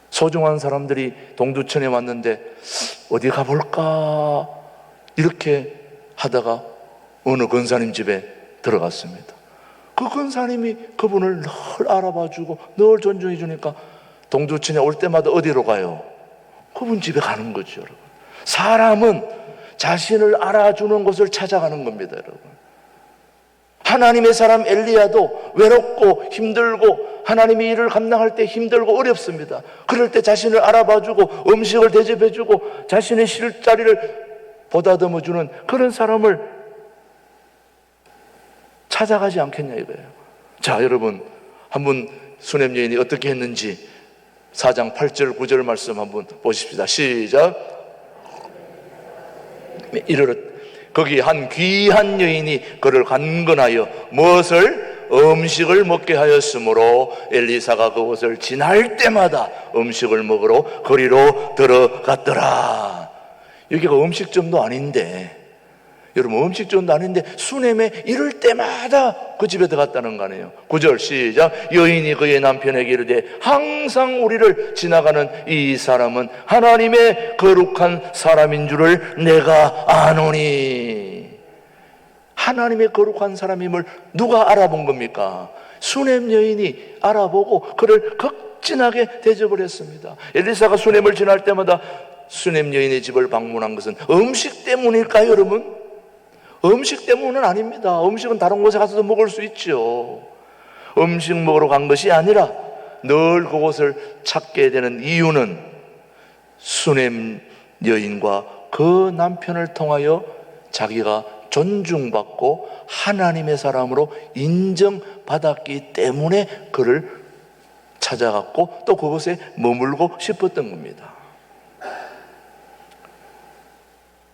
소중한 사람들이 동두천에 왔는데 어디 가볼까 이렇게 하다가 어느 권사님 집에 들어갔습니다. 그 권사님이 그분을 늘 알아봐주고 늘 존중해주니까 동두천에 올 때마다 어디로 가요? 그분 집에 가는 거죠, 여러분. 사람은 자신을 알아주는 곳을 찾아가는 겁니다, 여러분. 하나님의 사람 엘리야도 외롭고 힘들고 하나님의 일을 감당할 때 힘들고 어렵습니다. 그럴 때 자신을 알아봐주고 음식을 대접해주고 자신의 쉴 자리를 보다듬어주는 그런 사람을 찾아가지 않겠냐 이거예요. 자, 여러분 한번 수넴 여인이 어떻게 했는지 4장 8절 9절 말씀 한번 보십시다. 시작. 이르렀 거기 한 귀한 여인이 그를 간근하여 무엇을 음식을 먹게 하였으므로 엘리사가 그곳을 지날 때마다 음식을 먹으러 거리로 들어갔더라. 여기가 음식점도 아닌데 여러분, 음식점도 아닌데 수넴에 이럴 때마다 그 집에 들어갔다는 거 아니에요. 9절 시작. 여인이 그의 남편에게 이르되 항상 우리를 지나가는 이 사람은 하나님의 거룩한 사람인 줄을 내가 아노니. 하나님의 거룩한 사람임을 누가 알아본 겁니까? 수넴 여인이 알아보고 그를 극진하게 대접을 했습니다. 엘리사가 수넴을 지날 때마다 수넴 여인의 집을 방문한 것은 음식 때문일까요, 여러분? 음식 때문은 아닙니다. 음식은 다른 곳에 가서도 먹을 수 있죠. 음식 먹으러 간 것이 아니라 늘 그곳을 찾게 되는 이유는 수넴 여인과 그 남편을 통하여 자기가 존중받고 하나님의 사람으로 인정받았기 때문에 그를 찾아갔고 또 그곳에 머물고 싶었던 겁니다.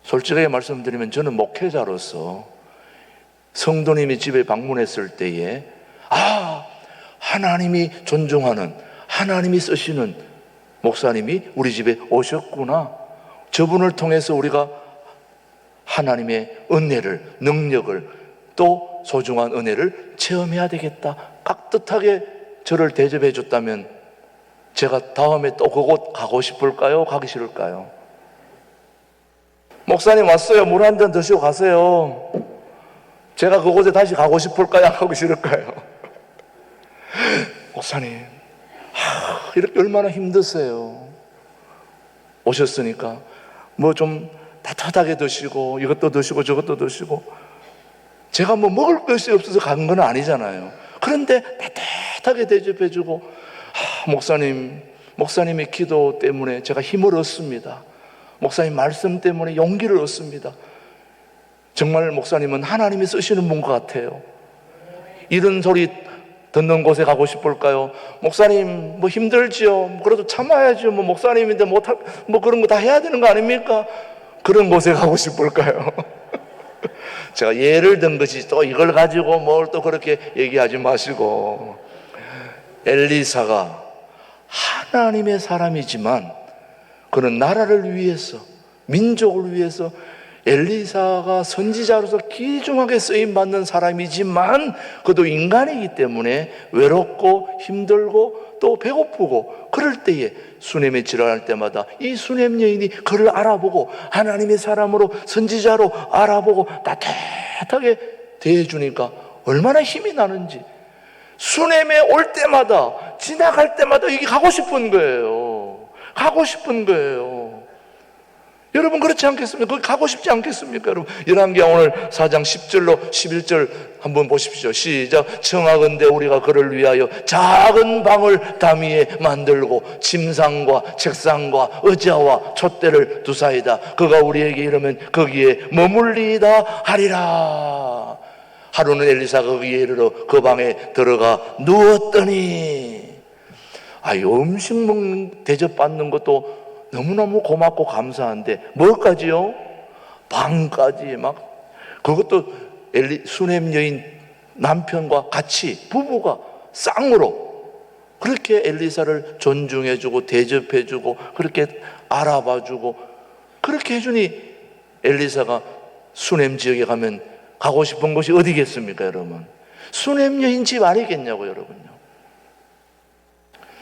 솔직하게 말씀드리면 저는 목회자로서 성도님이 집에 방문했을 때에 하나님이 존중하는, 하나님이 쓰시는 목사님이 우리 집에 오셨구나, 저분을 통해서 우리가 하나님의 은혜를, 능력을, 또 소중한 은혜를 체험해야 되겠다, 깍듯하게 저를 대접해 줬다면 제가 다음에 또 그곳 가고 싶을까요? 가기 싫을까요? 목사님 왔어요, 물 한 잔 드시고 가세요. 제가 그곳에 다시 가고 싶을까요? 가고 싫을까요? 목사님, 이렇게 얼마나 힘드세요. 오셨으니까 뭐 좀 따뜻하게 드시고 이것도 드시고 저것도 드시고. 제가 뭐 먹을 것이 없어서 간 건 아니잖아요. 그런데 따뜻하게 대접해주고, 목사님의 기도 때문에 제가 힘을 얻습니다. 목사님 말씀 때문에 용기를 얻습니다. 정말 목사님은 하나님이 쓰시는 분 같아요. 이런 소리 듣는 곳에 가고 싶을까요? 목사님 뭐 힘들지요. 그래도 참아야죠. 뭐 목사님인데 뭐 그런 거 다 해야 되는 거 아닙니까? 그런 곳에 가고 싶을까요? 제가 예를 든 것이 또 이걸 가지고 뭘 또 그렇게 얘기하지 마시고, 엘리사가 하나님의 사람이지만 그는 나라를 위해서, 민족을 위해서 엘리사가 선지자로서 귀중하게 쓰임받는 사람이지만 그도 인간이기 때문에 외롭고 힘들고 또 배고프고 그럴 때에 수넴에 지나갈 때마다 이 수넴 여인이 그를 알아보고 하나님의 사람으로, 선지자로 알아보고 따뜻하게 대해주니까 얼마나 힘이 나는지, 수넴에 올 때마다, 지나갈 때마다 여기 가고 싶은 거예요. 가고 싶은 거예요. 여러분 그렇지 않겠습니까? 거기 가고 싶지 않겠습니까? 여러분, 열왕기하 오늘 4장 10절로 11절 한번 보십시오. 시작. 청하건대 우리가 그를 위하여 작은 방을 담 위에 만들고 침상과 책상과 의자와 촛대를 두사이다. 그가 우리에게 이르면 거기에 머물리다 하리라. 하루는 엘리사가 거기에 이르러 그 방에 들어가 누웠더니, 음식 대접받는 것도 너무너무 고맙고 감사한데 뭘까지요? 방까지 그것도 수넴 여인 남편과 같이 부부가 쌍으로 그렇게 엘리사를 존중해주고 대접해주고 그렇게 알아봐주고 그렇게 해주니 엘리사가 수넴 지역에 가면 가고 싶은 곳이 어디겠습니까, 여러분? 수넴 여인 집 아니겠냐고, 여러분요.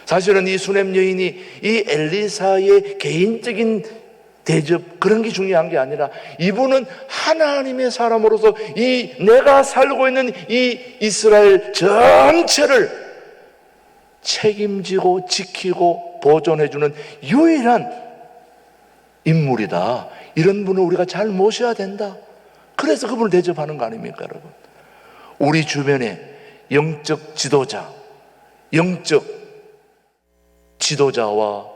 사실은 이 수넴 여인이 이 엘리사의 개인적인 대접 그런 게 중요한 게 아니라 이분은 하나님의 사람으로서 이 내가 살고 있는 이 이스라엘 전체를 책임지고 지키고 보존해주는 유일한 인물이다. 이런 분을 우리가 잘 모셔야 된다. 그래서 그분을 대접하는 거 아닙니까, 여러분? 우리 주변에 영적 지도자, 영적 지도자와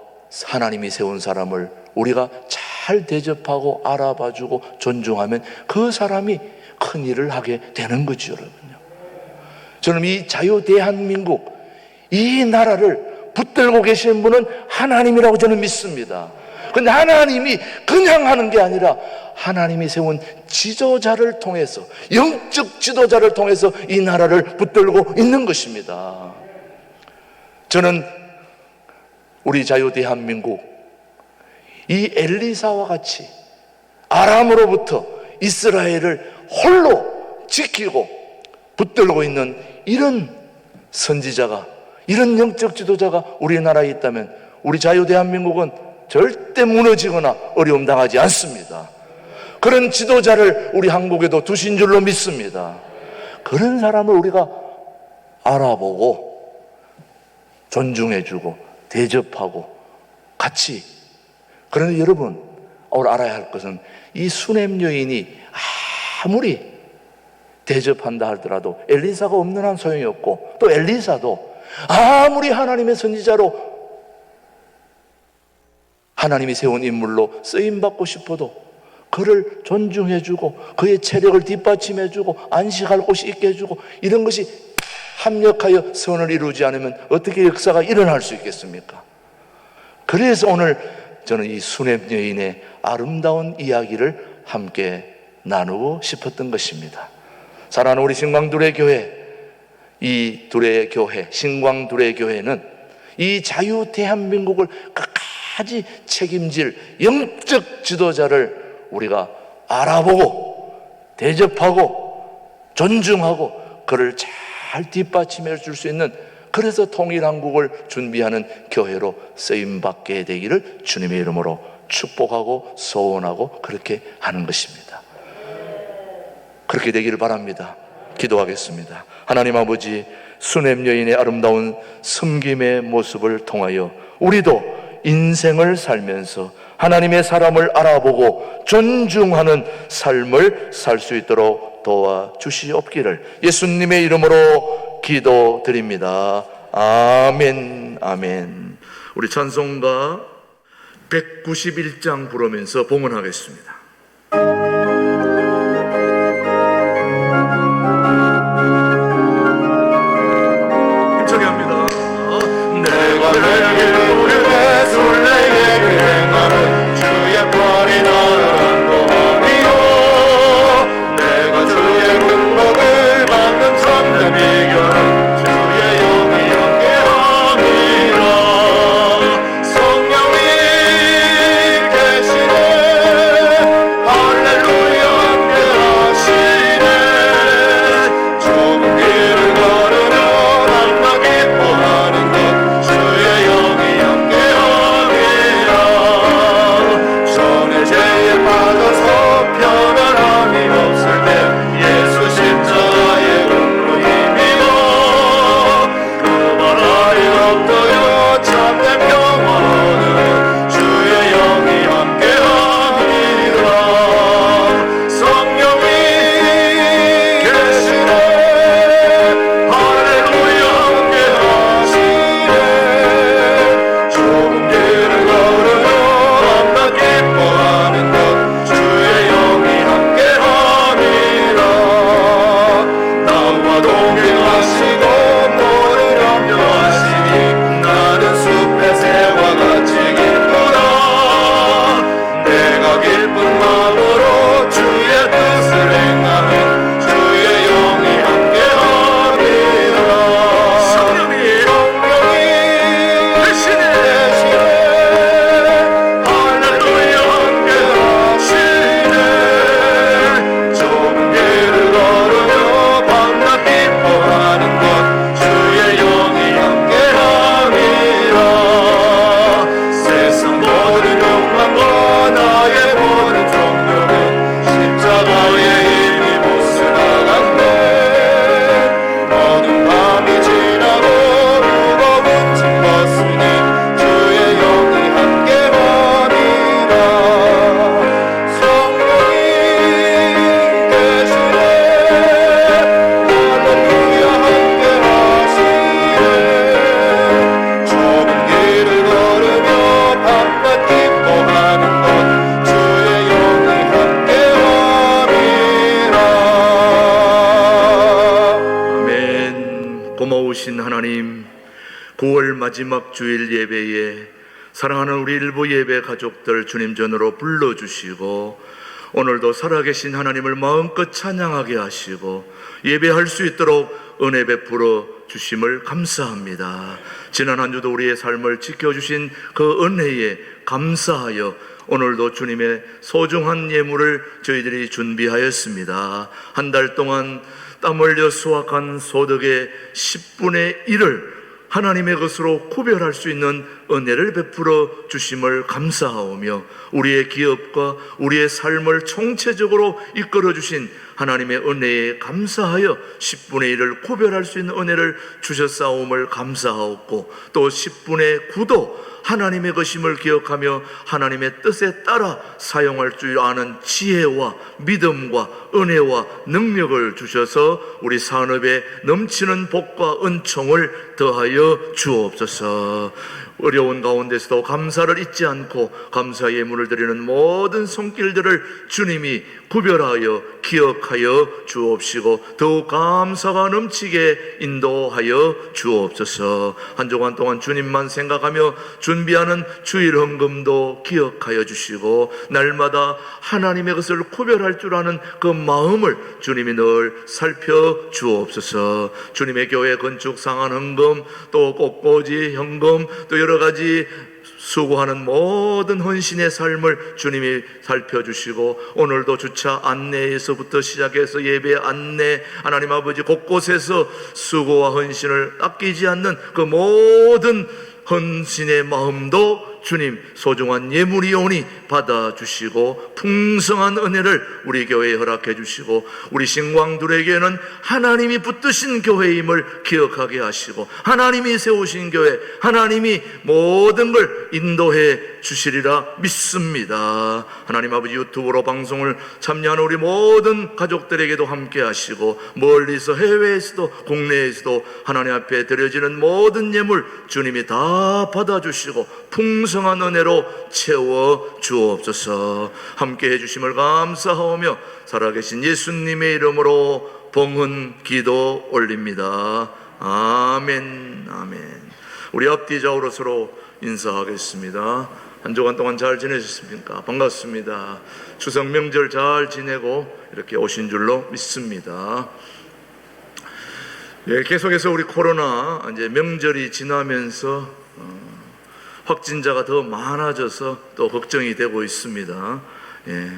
하나님이 세운 사람을 우리가 잘 대접하고 알아봐주고 존중하면 그 사람이 큰 일을 하게 되는 거죠, 여러분요. 저는 이 자유 대한민국, 이 나라를 붙들고 계시는 분은 하나님이라고 저는 믿습니다. 그런데 하나님이 그냥 하는 게 아니라 하나님이 세운 지도자를 통해서, 영적 지도자를 통해서 이 나라를 붙들고 있는 것입니다. 저는 우리 자유 대한민국, 이 엘리사와 같이 아람으로부터 이스라엘을 홀로 지키고 붙들고 있는 이런 선지자가, 이런 영적 지도자가 우리나라에 있다면 우리 자유대한민국은 절대 무너지거나 어려움 당하지 않습니다. 그런 지도자를 우리 한국에도 두신 줄로 믿습니다. 그런 사람을 우리가 알아보고 존중해주고 대접하고 같이. 그런데 여러분, 오늘 알아야 할 것은 이 수넴 여인이 아무리 대접한다 하더라도 엘리사가 없는 한 소용이 없고, 또 엘리사도 아무리 하나님의 선지자로 하나님이 세운 인물로 쓰임받고 싶어도 그를 존중해주고 그의 체력을 뒷받침해주고 안식할 곳이 있게 해주고 이런 것이 합력하여 선을 이루지 않으면 어떻게 역사가 일어날 수 있겠습니까? 그래서 오늘 저는 이 수넴 여인의 아름다운 이야기를 함께 나누고 싶었던 것입니다. 사랑하는 우리 신광두레 교회, 이 두레 교회, 신광두레 교회는 이 자유 대한민국을 끝까지 책임질 영적 지도자를 우리가 알아보고 대접하고 존중하고 그를 잘 뒷받침해 줄 수 있는, 그래서 통일한국을 준비하는 교회로 쓰임받게 되기를 주님의 이름으로 축복하고 소원하고 그렇게 하는 것입니다. 그렇게 되기를 바랍니다. 기도하겠습니다. 하나님 아버지, 수넴 여인의 아름다운 섬김의 모습을 통하여 우리도 인생을 살면서 하나님의 사람을 알아보고 존중하는 삶을 살 수 있도록 도와주시옵기를 예수님의 이름으로 기도드립니다. 아멘, 아멘. 우리 찬송가 191장 부르면서 봉헌하겠습니다. 힘차게 합니다. 내가 내게 부르되 술래에게 행하는 주의 팔이 나를 안보하리요. 내가 주의 능력을 받는 참된 비결은 주의 영이 함께함이라. 성령이 계시네. 할렐루야 함께하시네. 좁은 길을 걸으며 항상 기뻐하는 것 주의 영이 함께함이라. 전에 죄에 빠져서 편안함이 없을 때 예수 십자가의 은로 힘입어 그 발 아래 엎드려 참된 평화 얻으며 주의 영이 함께함이라. 성령이 계시네. 할렐루야 함께하시네. 좁은 길을 걸으며 항상 기뻐하는 것 주의 영이 함께함이라. 나와 동행하시고 너를 염려하시니 나는 숲의 새와 같이 기쁘다. 내가 기쁜 마음으로 주의 뜻을 행하면 주의 영이 함께함이라. 성령이 계시네. 할렐루야 함께하시네. 좁은 길을 걸으며 밤낮 기뻐하는 것 주의 영이 함께함이라. 세상 모든 욕망과 나의 모든 종교는 십자가의 힘이 못쓰 나간대. 어두운 밤이 지나고 무거운 짐 벗으니 주의 영이 함께함이라. 성령이 계시네. 할렐루야 함께하시네. 좁은 길을 걸으며 밤낮 기뻐하는 것 주의 영이 함께함이라. 아멘. 고마우신 하나님, 9월 마지막 주일 예배에 사랑하는 우리 일부 예배 가족들 주님 전으로 불러주시고 오늘도 살아계신 하나님을 마음껏 찬양하게 하시고 예배할 수 있도록 은혜 베풀어 주심을 감사합니다. 지난 한 주도 우리의 삶을 지켜주신 그 은혜에 감사하여 오늘도 주님의 소중한 예물을 저희들이 준비하였습니다. 한 달 동안 땀 흘려 수확한 소득의 10분의 1을 하나님의 것으로 구별할 수 있는 은혜를 베풀어 주심을 감사하오며, 우리의 기업과 우리의 삶을 총체적으로 이끌어 주신 하나님의 은혜에 감사하여 10분의 1을 구별할 수 있는 은혜를 주셨사옴을 감사하옵고, 또 10분의 9도 하나님의 것임을 기억하며 하나님의 뜻에 따라 사용할 줄 아는 지혜와 믿음과 은혜와 능력을 주셔서 우리 산업에 넘치는 복과 은총을 더하여 주옵소서. 어려운 가운데서도 감사를 잊지 않고 감사 예물을 드리는 모든 손길들을 주님이 구별하여 기억하여 주옵시고 더욱 감사가 넘치게 인도하여 주옵소서. 한 주간 동안 주님만 생각하며 준비하는 주일 헌금도 기억하여 주시고, 날마다 하나님의 것을 구별할 줄 아는 그 마음을 주님이 늘 살펴 주옵소서. 주님의 교회 건축 상한 헌금, 또 꽃꽂이 헌금, 또 여러 가지 수고하는 모든 헌신의 삶을 주님이 살펴주시고, 오늘도 주차 안내에서부터 시작해서 예배 안내, 하나님 아버지 곳곳에서 수고와 헌신을 아끼지 않는 그 모든 헌신의 마음도 주님 소중한 예물이오니 받아주시고 풍성한 은혜를 우리 교회에 허락해 주시고, 우리 신광들에게는 하나님이 붙드신 교회임을 기억하게 하시고, 하나님이 세우신 교회, 하나님이 모든 걸 인도해 주시리라 믿습니다. 하나님 아버지, 유튜브로 방송을 참여하는 우리 모든 가족들에게도 함께 하시고, 멀리서 해외에서도 국내에서도 하나님 앞에 드려지는 모든 예물 주님이 다 받아주시고 풍성한 은혜로 채워 주옵소서. 함께 해주심을 감사하오며 살아계신 예수님의 이름으로 봉헌 기도 올립니다. 아멘, 아멘. 우리 앞뒤 좌우로 서로 인사하겠습니다. 한 주간 동안 잘 지내셨습니까? 반갑습니다. 추석 명절 잘 지내고 이렇게 오신 줄로 믿습니다. 예, 계속해서 우리 코로나 이제 명절이 지나면서 확진자가 더 많아져서 또 걱정이 되고 있습니다. 예.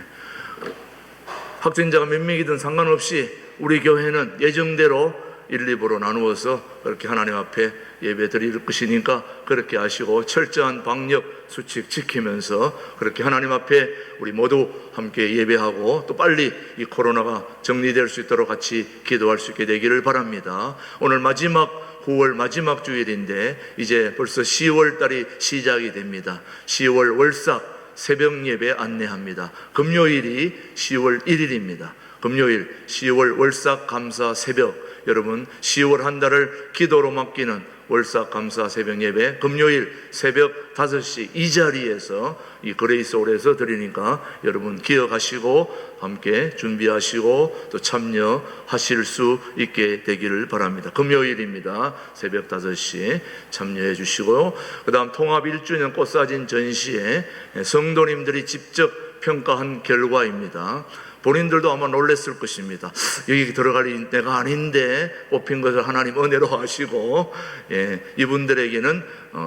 확진자가 몇 명이든 상관없이 우리 교회는 예정대로 1, 2부로 나누어서 그렇게 하나님 앞에 예배 드릴 것이니까 그렇게 하시고, 철저한 방역 수칙 지키면서 그렇게 하나님 앞에 우리 모두 함께 예배하고 또 빨리 이 코로나가 정리될 수 있도록 같이 기도할 수 있게 되기를 바랍니다. 오늘 마지막 9월 마지막 주일인데 이제 벌써 10월 달이 시작이 됩니다. 10월 월삭 새벽 예배 안내합니다. 금요일이 10월 1일입니다. 금요일 10월 월삭 감사 새벽, 여러분 10월 한 달을 기도로 맡기는 월삭 감사 새벽 예배, 금요일 새벽 5시 이 자리에서 이 그레이스홀에서 드리니까 여러분 기억하시고 함께 준비하시고 또 참여하실 수 있게 되기를 바랍니다. 금요일입니다. 새벽 5시 참여해 주시고요. 그 다음 통합 1주년 꽃사진 전시회 성도님들이 직접 평가한 결과입니다. 본인들도 아마 놀랐을 것입니다. 여기 들어갈 때가 아닌데 뽑힌 것을 하나님 은혜로 하시고, 예, 이분들에게는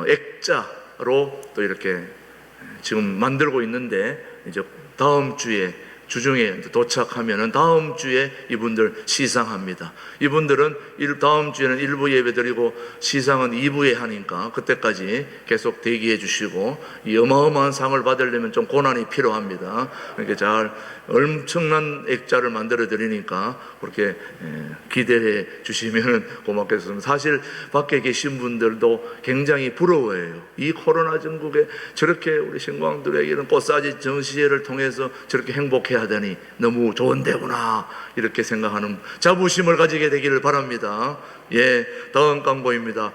액자로 또 이렇게 지금 만들고 있는데 이제 다음 주에 주중에 도착하면은 다음 주에 이분들 시상합니다. 이분들은 다음 주에는 1부 예배 드리고 시상은 2부에 하니까 그때까지 계속 대기해 주시고, 이 어마어마한 상을 받으려면 좀 고난이 필요합니다. 그러니까 잘 엄청난 액자를 만들어 드리니까 그렇게 기대해 주시면 고맙겠습니다. 사실 밖에 계신 분들도 굉장히 부러워해요. 이 코로나 전국에 저렇게 우리 신광들에게는 꽃사진 전시회를 통해서 저렇게 행복해 하다니 너무 좋은 데구나 이렇게 생각하는 자부심을 가지게 되기를 바랍니다. 예, 다음 광고입니다.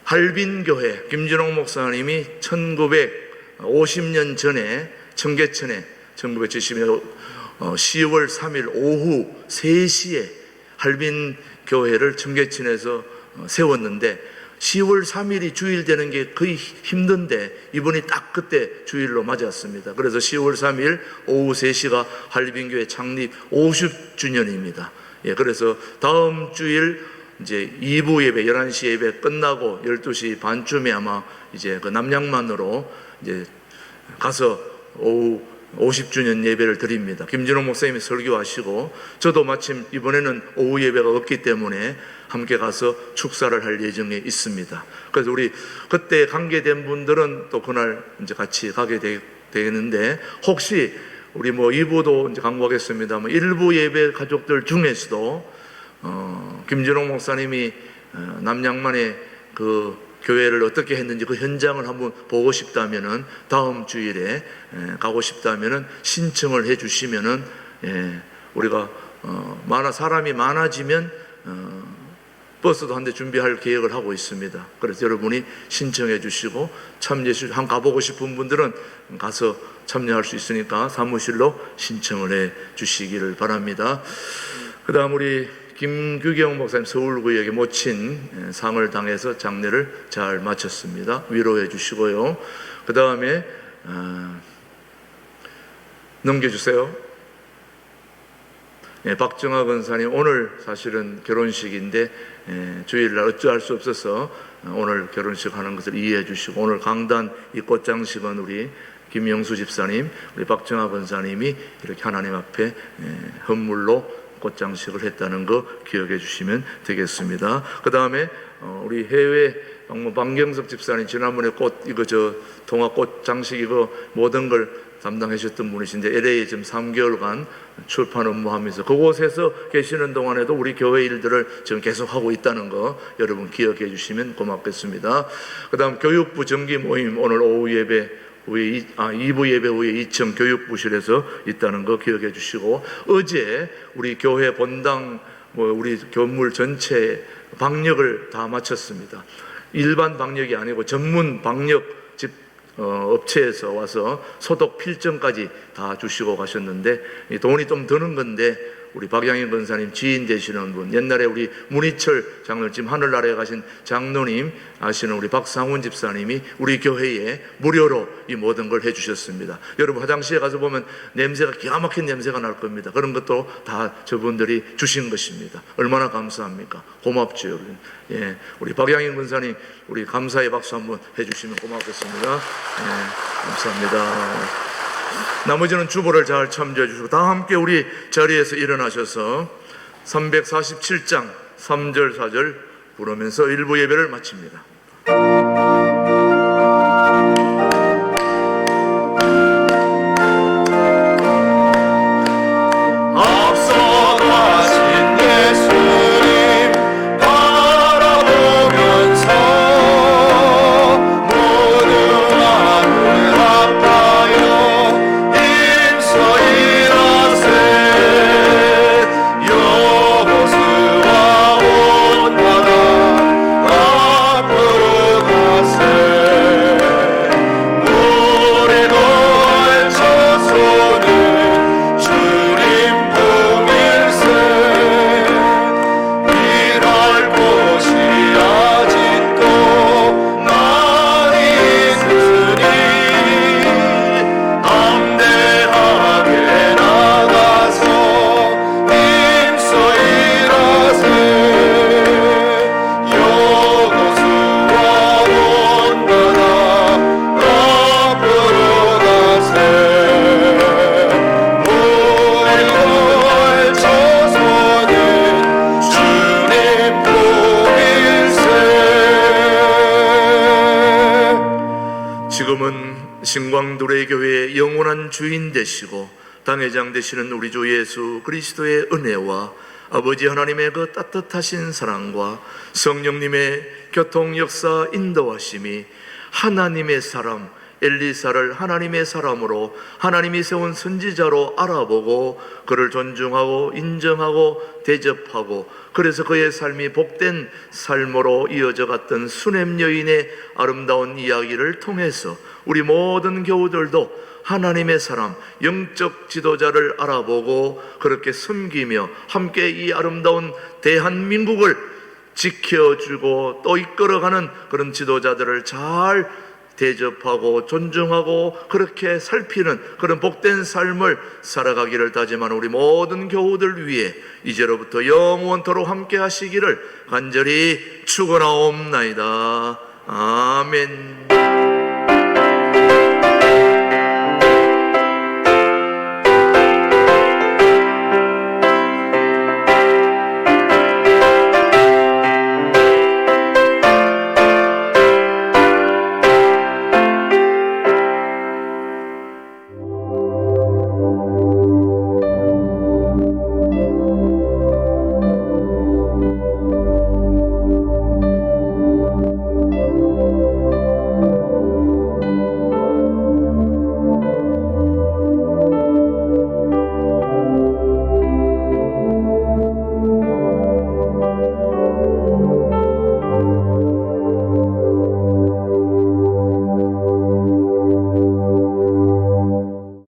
할빈교회 김진홍 목사님이 1950년 전에 청계천에 1970년 10월 3일 오후 3시에 할빈교회를 청계천에서 세웠는데 10월 3일이 주일 되는 게 거의 힘든데 이번이 딱 그때 주일로 맞았습니다. 그래서 10월 3일 오후 3시가 할빈교회 창립 50주년입니다. 예, 그래서 다음 주일 이제 2부 예배 11시 예배 끝나고 12시 반쯤에 아마 이제 그 남양만으로 이제 가서 오후 50주년 예배를 드립니다. 김진호 목사님이 설교하시고 저도 마침 이번에는 오후 예배가 없기 때문에 함께 가서 축사를 할 예정에 있습니다. 그래서 우리 그때 관계된 분들은 또 그날 이제 같이 가게 되겠는데, 혹시 우리 뭐 2부도 이제 강구하겠습니다만 일부 예배 가족들 중에서도 김진호 목사님이 남양만의 그 교회를 어떻게 했는지 그 현장을 한번 보고 싶다면은 다음 주일에 가고 싶다면은 신청을 해 주시면은 우리가 사람이 많아지면 버스도 한 대 준비할 계획을 하고 있습니다. 그래서 여러분이 신청해 주시고 참여해 주시고 한 가보고 싶은 분들은 가서 참여할 수 있으니까 사무실로 신청을 해 주시기를 바랍니다. 그다음 우리 김규경 목사님 서울구역에 모친 상을 당해서 장례를 잘 마쳤습니다. 위로해 주시고요. 그 다음에 넘겨주세요. 박정아 권사님 오늘 사실은 결혼식인데 주일날 어찌할 수 없어서 오늘 결혼식 하는 것을 이해해 주시고, 오늘 강단 이 꽃장식은 우리 김영수 집사님, 우리 박정아 권사님이 이렇게 하나님 앞에 헌물로 꽃장식을 했다는 거 기억해 주시면 되겠습니다. 그 다음에 우리 해외 박경석 집사님 지난번에 동화꽃 장식 이거 모든 걸 담당하셨던 분이신데 LA에 지금 3개월간 출판 업무하면서 그곳에서 계시는 동안에도 우리 교회 일들을 지금 계속하고 있다는 거 여러분 기억해 주시면 고맙겠습니다. 그 다음 교육부 정기 모임 오늘 오후 예배 후에 2부 예배 후에 2층 교육부실에서 있다는 거 기억해 주시고, 어제 우리 교회 본당 우리 교물 전체 방역을 다 마쳤습니다. 일반 방역이 아니고 전문 방역 업체에서 와서 소독 필정까지 다 주시고 가셨는데 돈이 좀 드는 건데 우리 박양인 권사님 지인 되시는 분, 옛날에 우리 문희철 장로님 지금 하늘나라에 가신 장로님 아시는 우리 박상훈 집사님이 우리 교회에 무료로 이 모든 걸 해주셨습니다. 여러분 화장실에 가서 보면 냄새가 기가 막힌 냄새가 날 겁니다. 그런 것도 다 저분들이 주신 것입니다. 얼마나 감사합니까? 고맙죠 여러분. 우리 박양인 권사님 우리 감사의 박수 한번 해주시면 고맙겠습니다. 감사합니다. 나머지는 주보를 잘 참조해 주시고 다 함께 우리 자리에서 일어나셔서 347장 3절 4절 부르면서 일부 예배를 마칩니다. 신광도래 교회의 영원한 주인 되시고 당회장 되시는 우리 주 예수 그리스도의 은혜와 아버지 하나님의 그 따뜻하신 사랑과 성령님의 교통 역사 인도하심이 하나님의 사람 엘리사를 하나님의 사람으로 하나님이 세운 선지자로 알아보고 그를 존중하고 인정하고 대접하고 그래서 그의 삶이 복된 삶으로 이어져 갔던 수냄 여인의 아름다운 이야기를 통해서 우리 모든 교우들도 하나님의 사람, 영적 지도자를 알아보고 그렇게 섬기며 함께 이 아름다운 대한민국을 지켜주고 또 이끌어가는 그런 지도자들을 잘 대접하고 존중하고 그렇게 살피는 그런 복된 삶을 살아가기를 다짐하는 우리 모든 교우들 위해 이제로부터 영원토록 함께 하시기를 간절히 축원하옵나이다. 아멘.